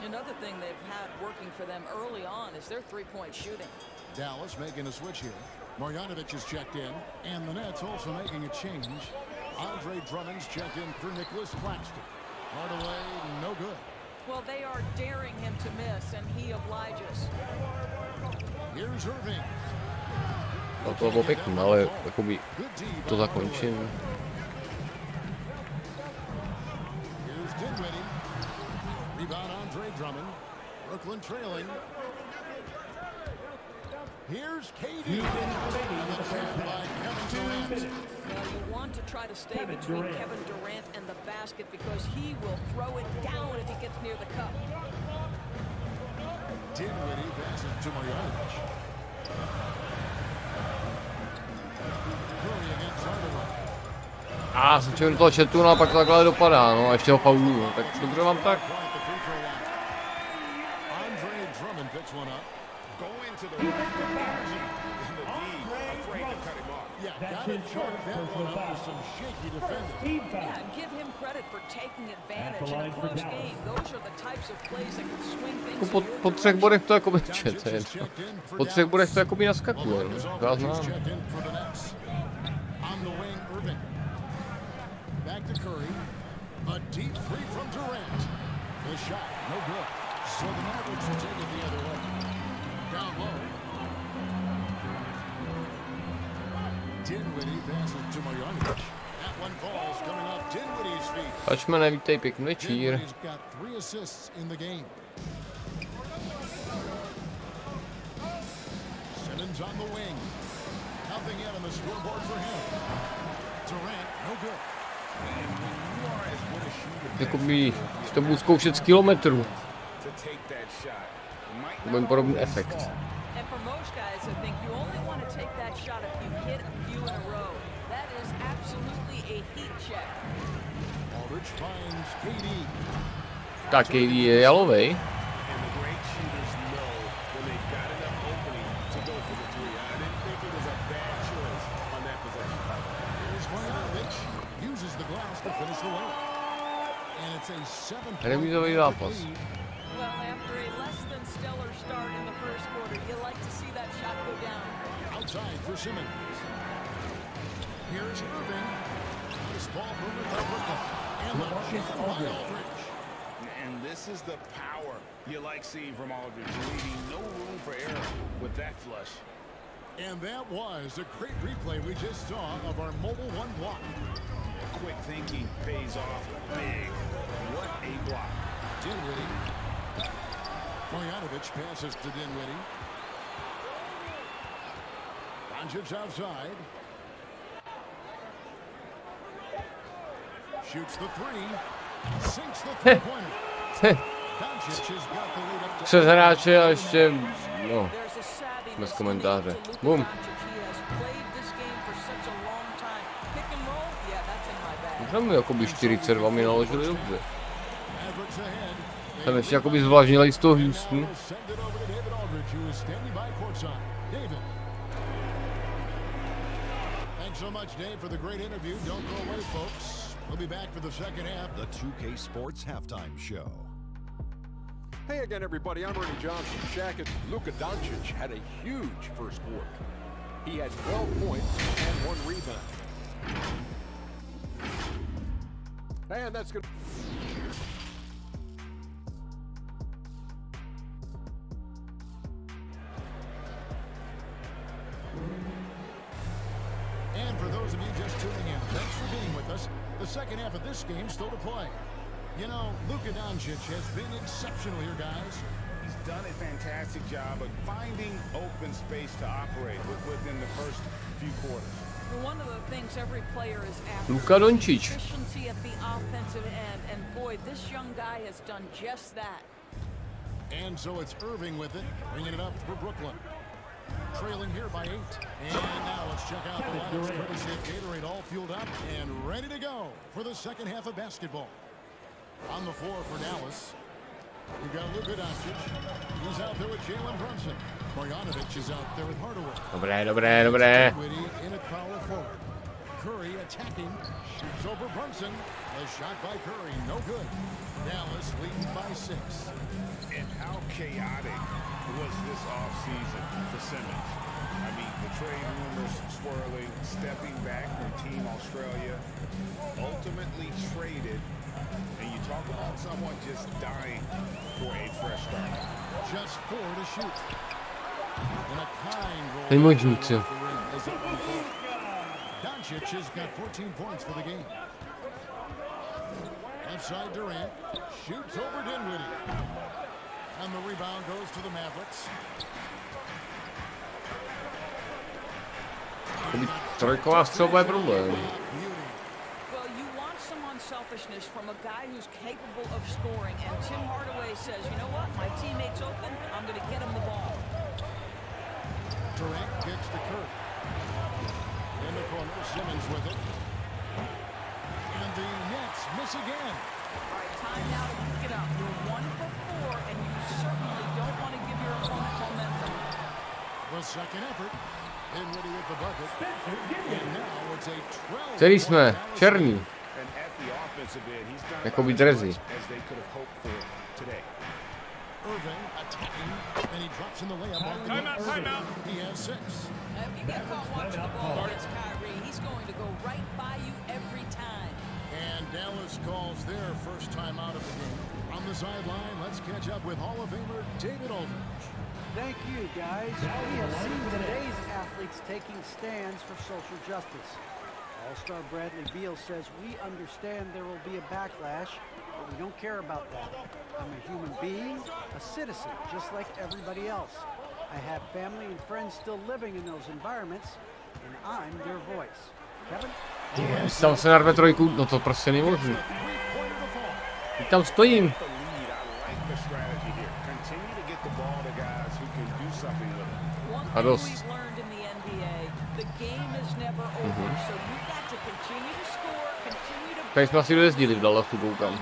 Another thing they've had working for them early on is their three-point shooting. Dallas making a switch here. Marjanovic is checked in, and the Nets also making a change. Andre Drummond's checked in for Nicholas Claxton. Hardaway, no good. Well, they are daring him to miss, and he obliges. Here's Irving. To bylo pěkný, ale jakoby to zakončím. Here's Dinwiddie. Rebound Andre Drummond. Brooklyn trailing. Here's KD. And the trap by Kevin Durant. Well, you want to try to stay between Kevin Durant and the basket because he will throw it down if he gets near the cup. Dinwiddie passes to Marjanovic. Curry against Hardaway. A jsem čel do toho chatu, no a pak takhle dopadá, no a ještě ho fauluju, no, tak dobře vám tak. Po 3 bodech to jako čete, po 3 bodech to jako by naskakuje, no, já znám. Back to Curry. A deep three from Durant. The shot, no good. So the Mavericks will take it the other way. Down low. Dinwiddie passes to Marjanovic. That one falls coming off Dinwiddie's feet. Pačme, vítej, pěkný večír. Dinwiddie's got 3 assists in the game. Simmons on the wing. Nothing yet on the scoreboard for him. Durant, no good. Jakoby, že to budu zkoušet z kilometru. take that shot. To bude podobný efekt. And for most guys, I think you only want to take that shot if you hit a few in a row. That is absolutely a heat check. Aldridge finds KD. Tak KD je jalovej. And the great shooters know when they've got enough opening to go for the three. I didn't think it was a bad choice on that possession. Here's Marjanovic. Uses the glass to finish the layup. And it's a 7-point Remízový zápas. Well, after a less than stellar start in the first quarter, you like to see that shot go down. Outside for Simmons. Here's Irving. This ball movement by Brooklin. And the jump by Aldridge. And this is the power you like seeing from Aldridge, leaving no room for error with that flush. And that was a great replay we just saw of our mobile one block. Quick thinking pays off big. What a block. Dinwiddie. Marjanovic passes to Dinwiddie. Doncic outside. Shoots the three. Sinks the three-pointer. Doncic has got the lead up to... Přes hráče a ještě, no, bez komentáře. Bum. Možná mu jakoby 42 mi naložili dobře. Jsem ještě jakoby zvlážnilej z toho Houstonu. Thanks so much, Dave, for the great interview. Don't go away, folks. We'll be back for the second half. The 2K Sports Halftime Show. Hey again, everybody. I'm Ernie Johnson. Shaq and Luka Doncic had a huge first quarter. He had 12 points and 1 rebound. And that's good. And for those of you just tuning in, thanks for being with us. The second half of this game still to play. You know, Luka Doncic has been exceptional here, guys. He's done a fantastic job of finding open space to operate within the first few quarters. One of the things every player is after Luka Doncic. efficiency at the offensive end, and boy, this young guy has done just that. And so it's Irving with it, bringing it up for Brooklyn. Trailing here by 8. And now let's check out the lineups courtesy of Gatorade, all fueled up and ready to go for the second half of basketball. On the floor for Dallas, you got Luka Doncic. He's out there with Jalen Brunson. Marjanovic is out there with Hardaway. Dobré. In at power forward. Curry attacking. Shoots over Brunson. A shot by Curry, no good. Dallas leading by 6. And how chaotic was this offseason for Simmons? I mean, the trade rumors swirling, stepping back from Team Australia, ultimately traded. And you talk about someone just dying for a fresh start. Just 4 to shoot. And a kind roll. Nemožníci. Doncic has got 14 points for the game. Outside Durant. Shoots over Dinwiddie. And the rebound goes to the Mavericks. Trojková střelba je problém. Well, you want some unselfishness from a guy who's capable of scoring, and Tim Hardaway says, you know what, my teammate's open, I'm going to get him the ball. Durant gets to Curry. In the corner, Simmons with it. And the Nets miss again. All right, time now to pick it up. You're 1 for 4, and you certainly don't want to give your opponent momentum. The second effort. Dinwiddie with the bucket. And now it's a 12. Celý jsme černí. And at the offensive end, he's done Jakoby dresy. as they could have hoped for today. Irving attacking, and he drops in the layup. Timeout. He has 6. You get caught watching the ball against Kyrie. He's going to go right by you every time. And Dallas calls their first time out of the game. On the sideline, let's catch up with Hall of Famer David Aldridge. Thank you, guys. We have seen today's athletes taking stands for social justice. All-star Bradley Beal says, we understand there will be a backlash, but we don't care about that. I'm a human being, a citizen, just like everybody else. I have family and friends still living in those environments, and I'm their voice. Kevin? Tam se narve trojku, no to prostě není možné. Tam stojím. I like the strategy here. A dost. Tady jsme asi dojezdili v Dallasu, koukám.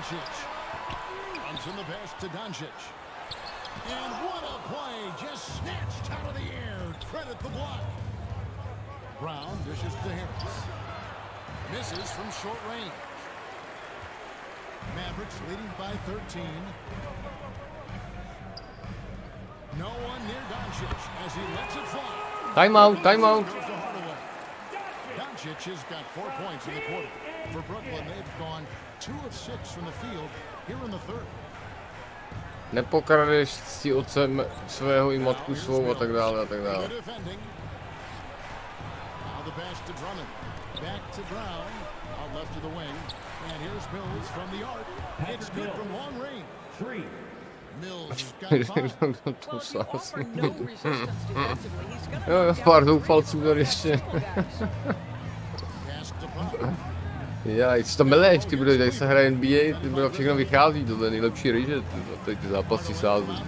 Brown dishes to Harris. Misses from short range. Mavericks leading by 13. No one near Doncic as he lets it fly. Timeout, timeout. Doncic has got 4 points in the quarter. For Brooklyn, they've gone 2 of 6 from the field here in the third. Nepokradeš si otcem svého i matku svou a tak dále a tak dále. The pass to Drummond. Back to Brown. Out left to the wing. And here's Mills from the arc. It's good from long range. 3. Mills got 5. Pár doufalců tady ještě. Já, co tam meleš, ty bude, tady se hraje NBA, ty bude všechno vychází, to je nejlepší ryže, tady ty zápasy sází.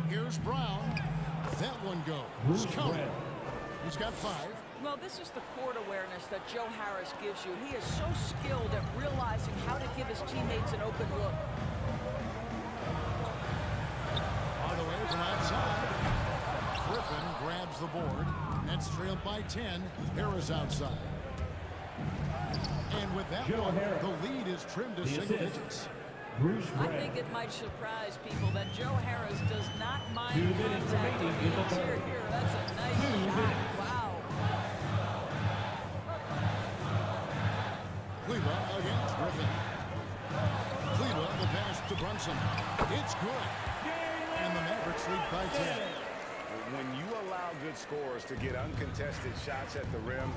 Here's Brown. That one goes. He's got 5. Well, this is the court awareness that Joe Harris gives you. He is so skilled at realizing how to give his teammates an open look. On the way from outside. Griffin grabs the board. Nets trailed by 10. Harris outside. And with that one, the lead is trimmed to single digits. I think it might surprise people that Joe Harris does not mind contact. Here, that's a nice shot. Wow. Cleva against Griffin. Cleva, the pass to Brunson. It's good. And the Mavericks lead by 10. When you allow good scorers to get uncontested shots at the rim,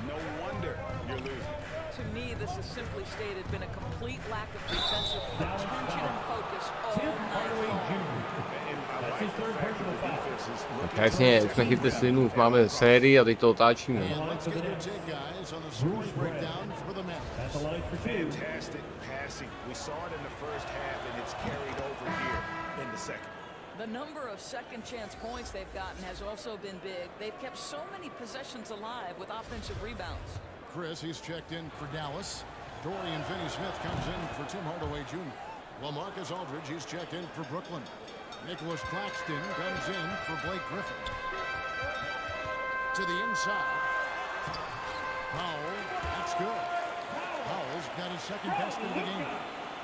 no wonder you're losing. To me, this has simply stated been a complete lack of defensive attention and focus all night long. Přesně, už jsme chytli slinu, už máme sérii a teď to otáčíme. Fantastic passing. We saw it in the first half and it's carried over here in the second. The number of second chance points they've gotten has also been big. They've kept so many possessions alive with offensive rebounds. Chris, he's checked in for Dallas. Dorian Finney-Smith comes in for Tim Hardaway Jr. Well, Marcus Aldridge, he's checked in for Brooklyn. Nicholas Claxton comes in for Blake Griffin. To the inside. Powell, that's good. Powell's got his second basket of the game.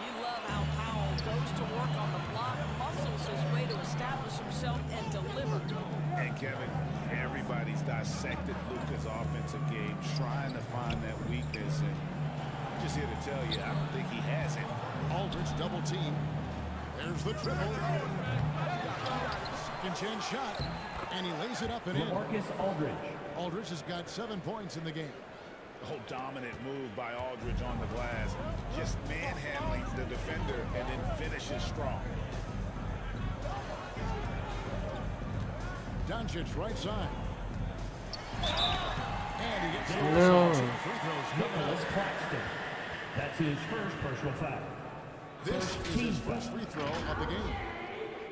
You love how Powell goes to work on the block, muscles his way to establish himself and deliver. And Kevin, everybody's dissected Luka's offensive game, trying to find that weakness, and I'm just here to tell you, I don't think he has it. Aldridge double team. There's the triple. Second chance shot, and he lays it up and in. Marcus Aldridge. Aldridge has got 7 points in the game. Oh, dominant move by Aldridge on the glass. Just manhandling the defender and then finishes strong. Doncic right side. And he gets free throws. Nicholas Claxton. That's his first personal foul. This is his first free throw of the game.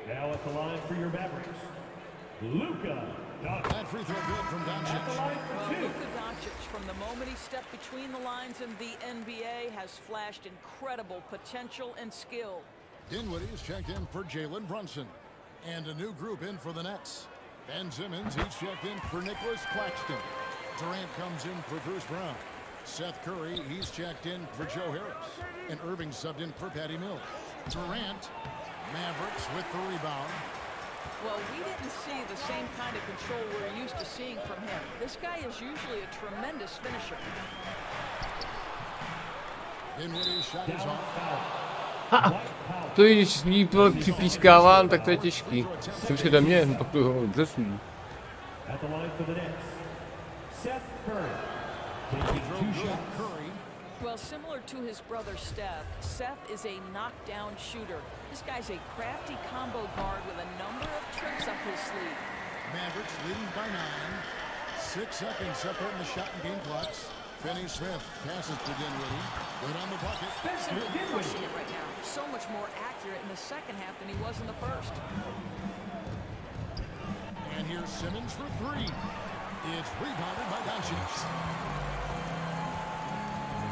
Now at the line for your Mavericks, Luka Doncic. That free throw good from Doncic. Well, Luka Doncic, from the moment he stepped between the lines in the NBA, has flashed incredible potential and skill. Dinwiddie's checked in for Jalen Brunson. And a new group in for the Nets. Ben Simmons, he's checked in for Nicholas Claxton. Durant comes in for Bruce Brown. Seth Curry, he's checked in for Joe Harris. And Irving subbed in for Patty Mills. Durant, Mavericks with the rebound. Well, we didn't see the same kind of control we're used to seeing from him. This guy is usually a tremendous finisher. Dinwiddie's shot is off. To když ní připískávám, tak to je těžký. Jsem si ode mě, pak to dobře jsem. At the line for the Nets, Seth Curry. Well, similar to his brother Steph, Seth is a knockdown shooter. This guy's a crafty combo guard with a number of tricks up his sleeve. Mavericks leading by 9. 6 seconds separating the shot and game clocks. Finney Smith passes to Dinwiddie. Good on the bucket. Crushing it right now. So much more accurate in the second half than he was in the first. And here's Simmons for three. It's rebounded by Doncic.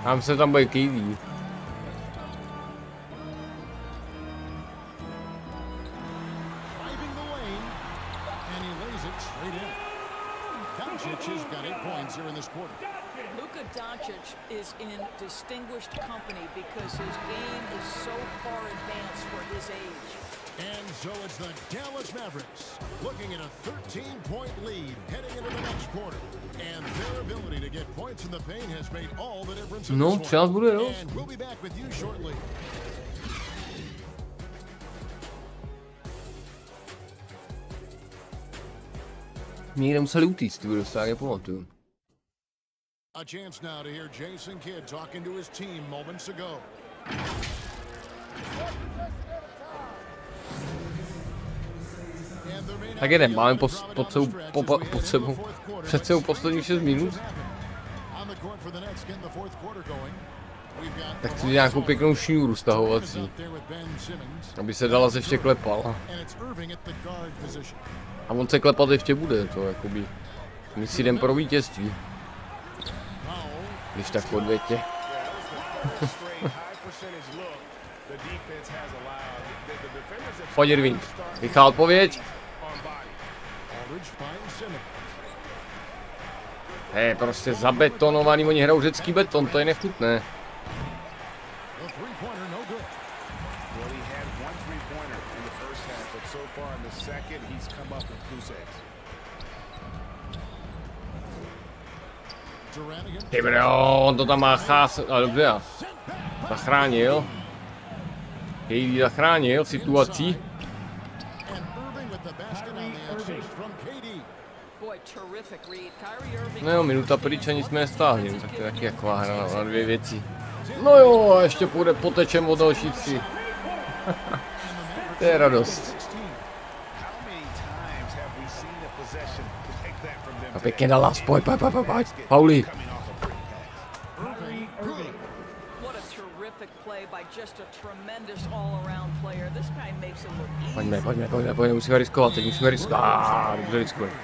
Tam se tam bude KD. Driving the lane, and he lays it straight in. Doncic has got 8 points here in this quarter. Luka Doncic is in distinguished company because his game is so far advanced for his age. And so it's the Dallas Mavericks looking at a 13-point lead heading into the next quarter. And their ability to get points in the paint has made all the difference in this one. And we'll be back with you shortly. Někde museli utíct, ty budou stále pamatuju. A chance now to hear Jason Kidd talking to his team moments ago. Tak jedem, máme před sebou posledních 6 minut. Tak chci nějakou pěknou šňůru stahovací, aby se dala ještě klepal. A on se klepat ještě bude, to jakoby. My si jdem pro vítězství. Když tak v odvětě. Pojď Irving, rychlá odpověď. Je prostě zabetonovaný, oni hrajou řecký beton, to je nechutné. Ty bro, on to tam má ale dobře, zachránil. KD zachránil situaci. No jo, minuta pryč a nic jsme nestáhli, tak to je taky taková hra na dvě věci. No jo, a ještě půjde potečem o další 3. To je radost. A pěkně na las, pojď. Pauli. Pojďme, musíme riskovat, teď musíme riskovat. Dobře riskujeme.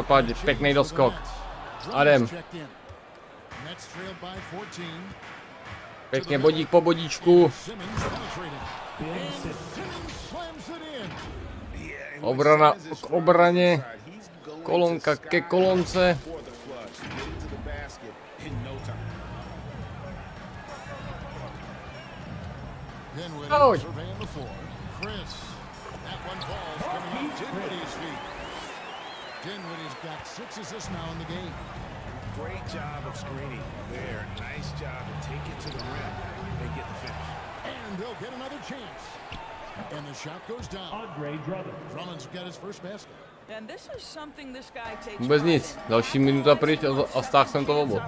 Pojď, pěkný doskok. Adem. Pěkně bodík po bodíčku. Obrana k obraně. Kolonka ke kolonce. Ahoj. Dinwiddie's got 6 assists now in the game. Great job of screening there. Nice job to take it to the rim and get the finish. And they'll get another chance. And the shot goes down. Drummond's got his first basket. And this is something this guy takes. Vůbec nic. Další minuta pryč a stáhl jsem to obod.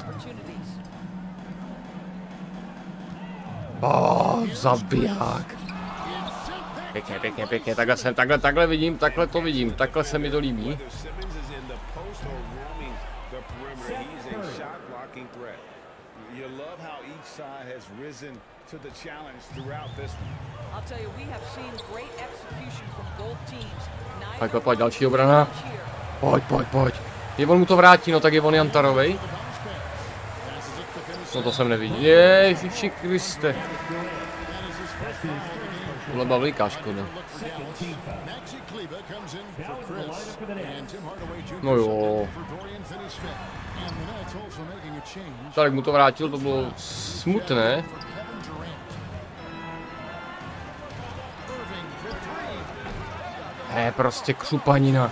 Zabiják. Pěkně, takhle vidím, takhle to vidím, takhle se mi to líbí. Pojď, další obrana. Pojď. Je on mu to vrátí, no tak je on Jantarovej. No to jsem neviděl. Ježiši Kriste. Tohle byla veliká škoda. No jo. Tak mu to vrátil, to bylo smutné. Prostě křupanina.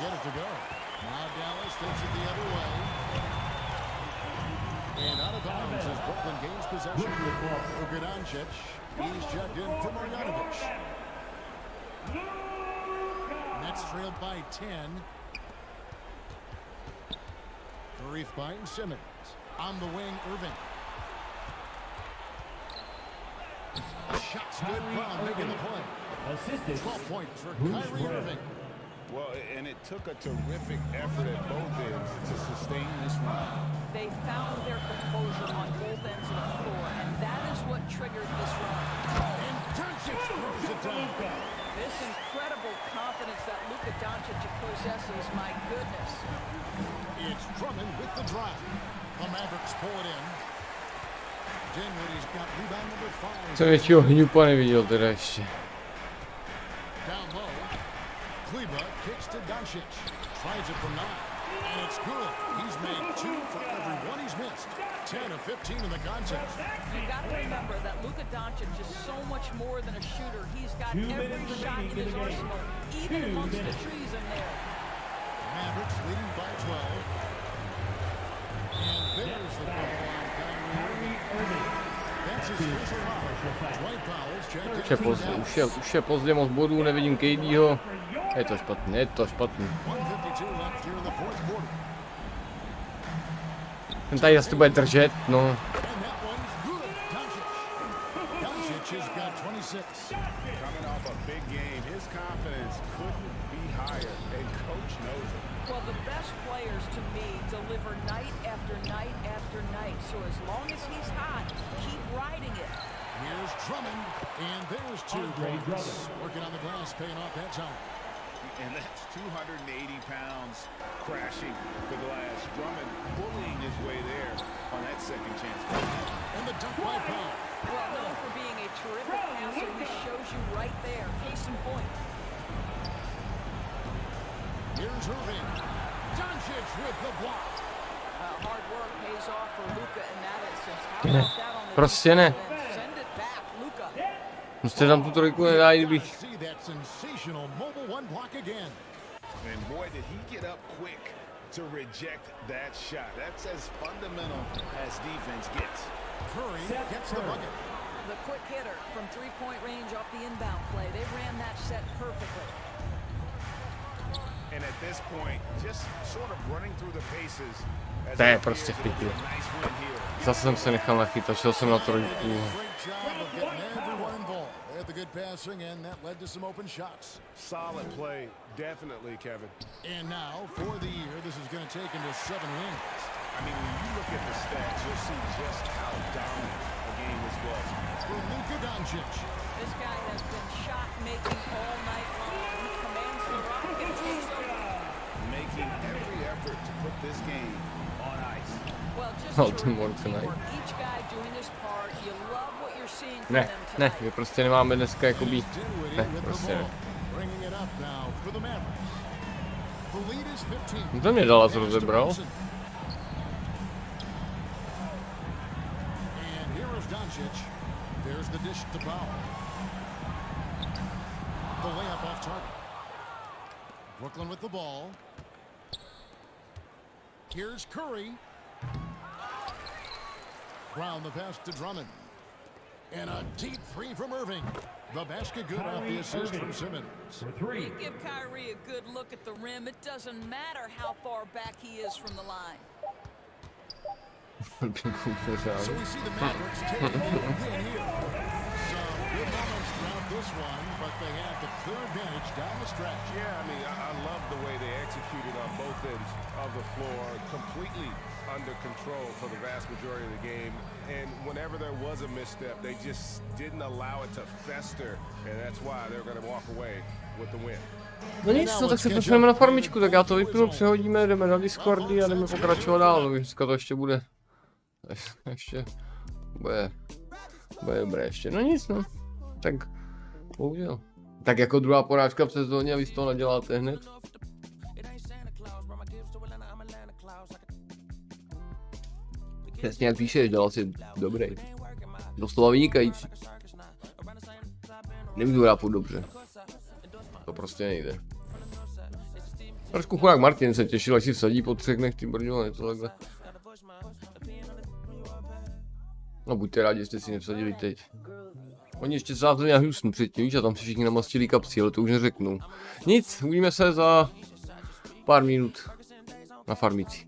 He's checked in for Marjanovic. Nets trailed by 10. Tariq finds Simmons. On the wing, Irving. Shot's good. Brown making the play. 12 points for Kyrie Irving. Well, and it took a terrific effort at both ends to sustain this run. They found their composure on both ends of the floor, and that is what triggered this run. And Doncic throws it down. This incredible confidence that Luka Doncic possesses, my goodness. It's Drummond with the drive. The Mavericks pull it in. Dinwiddie's got rebound number 5. Jsem většího hňupa neviděl teda ještě. Down low. Kleba kicks to Doncic. Tries it from 9. And it's good. He's made 2 for every one he's missed. 10 of 15 in the contest. You got to remember that Luka Doncic is so much more than a shooter. He's got every shot in his arsenal, even amongst the trees in there. Mavericks leading by 12. And there's the foul on Kyrie Irving. That's his first foul. Dwight Powell's checked. Už je pozdě, moc bodů, nevidím KDho. Je to špatný, je to špatný. 152 left here in the fourth quarter. Ten tady zase to bude držet, no. And that one's good. Doncic has got 26. Coming off a big game, his confidence couldn't be higher, and coach knows it. Well, the best players to me deliver night after night after night. So as long as he's hot, keep riding it. Here's Drummond, and there's 2 points. Working on the glass, paying off that time. And that's 280 pounds crashing the glass. Drummond bullying his way there on that second chance. And the dunk by Powell. Well, known for being a terrific passer, he shows you right there. Case in point. Here's Irving. Doncic with the block. Hard work pays off for Luka in that instance. How about that on the Prostě ne. send it back, Luka. Prostě tam tu trojku nedá, kdybych. See that sensational mobile one block again. And boy, did he get up quick to reject that shot. That's as fundamental as defense gets. Curry gets the bucket. The quick hitter from three-point range off the inbound play. They ran that set perfectly. And at this point, just sort of running through the paces. To je prostě v piči. Zase jsem se nechal nachytat, šel jsem na trojku. The good passing, and that led to some open shots. Solid play, definitely, Kevin. And now, for the year, this is going to take him to 7 wins. I mean, when you look at the stats, you'll see just how dominant a game this was. For Luka Doncic. This guy has been shot-making all night long. He commands the rock and takes over. Making every effort to put this game on ice. Well, just each guy doing his part. You love what you're seeing from them tonight. Ne, my prostě nemáme dneska jakoby, ne, prostě ne. To mě Dallas rozebral. Brooklyn with the ball. Here's Curry. Brown the pass to Drummond. And a deep 3 from Irving. The basket good off the assist from Simmons. You give Kyrie a good look at the rim. It doesn't matter how far back he is from the line. So we see the Mavericks taking the win here. Some good moments throughout this one, but they have the clear advantage down the stretch. Yeah, I mean, I love the way they executed on both ends of the floor, completely under control for the vast majority of the game. And whenever there was a misstep, they just didn't allow it to fester, and that's why they're going to walk away with the win. No nic, no tak se posuneme na farmičku, tak já to vypnu, přehodíme, jdeme na Discordy a jdeme pokračovat dál, dneska to ještě bude, ještě bude dobré ještě, no nic no, tak bohužel. Tak jako druhá porážka v sezóně a vy z toho naděláte hned. Přesně jak píšeš, dělal si dobrý. Doslova vynikající. Nemůžu hrát dobře. To prostě nejde. Trošku chudák Martin se těšil, až si vsadí po 3 dnech, ty brďo, ne to takhle. No buďte rádi, jste si nevsadili teď. Oni ještě sázeli na Houston předtím, víš, a tam si všichni namastili kapsy, ale to už neřeknu. Nic, uvidíme se za pár minut na farmici.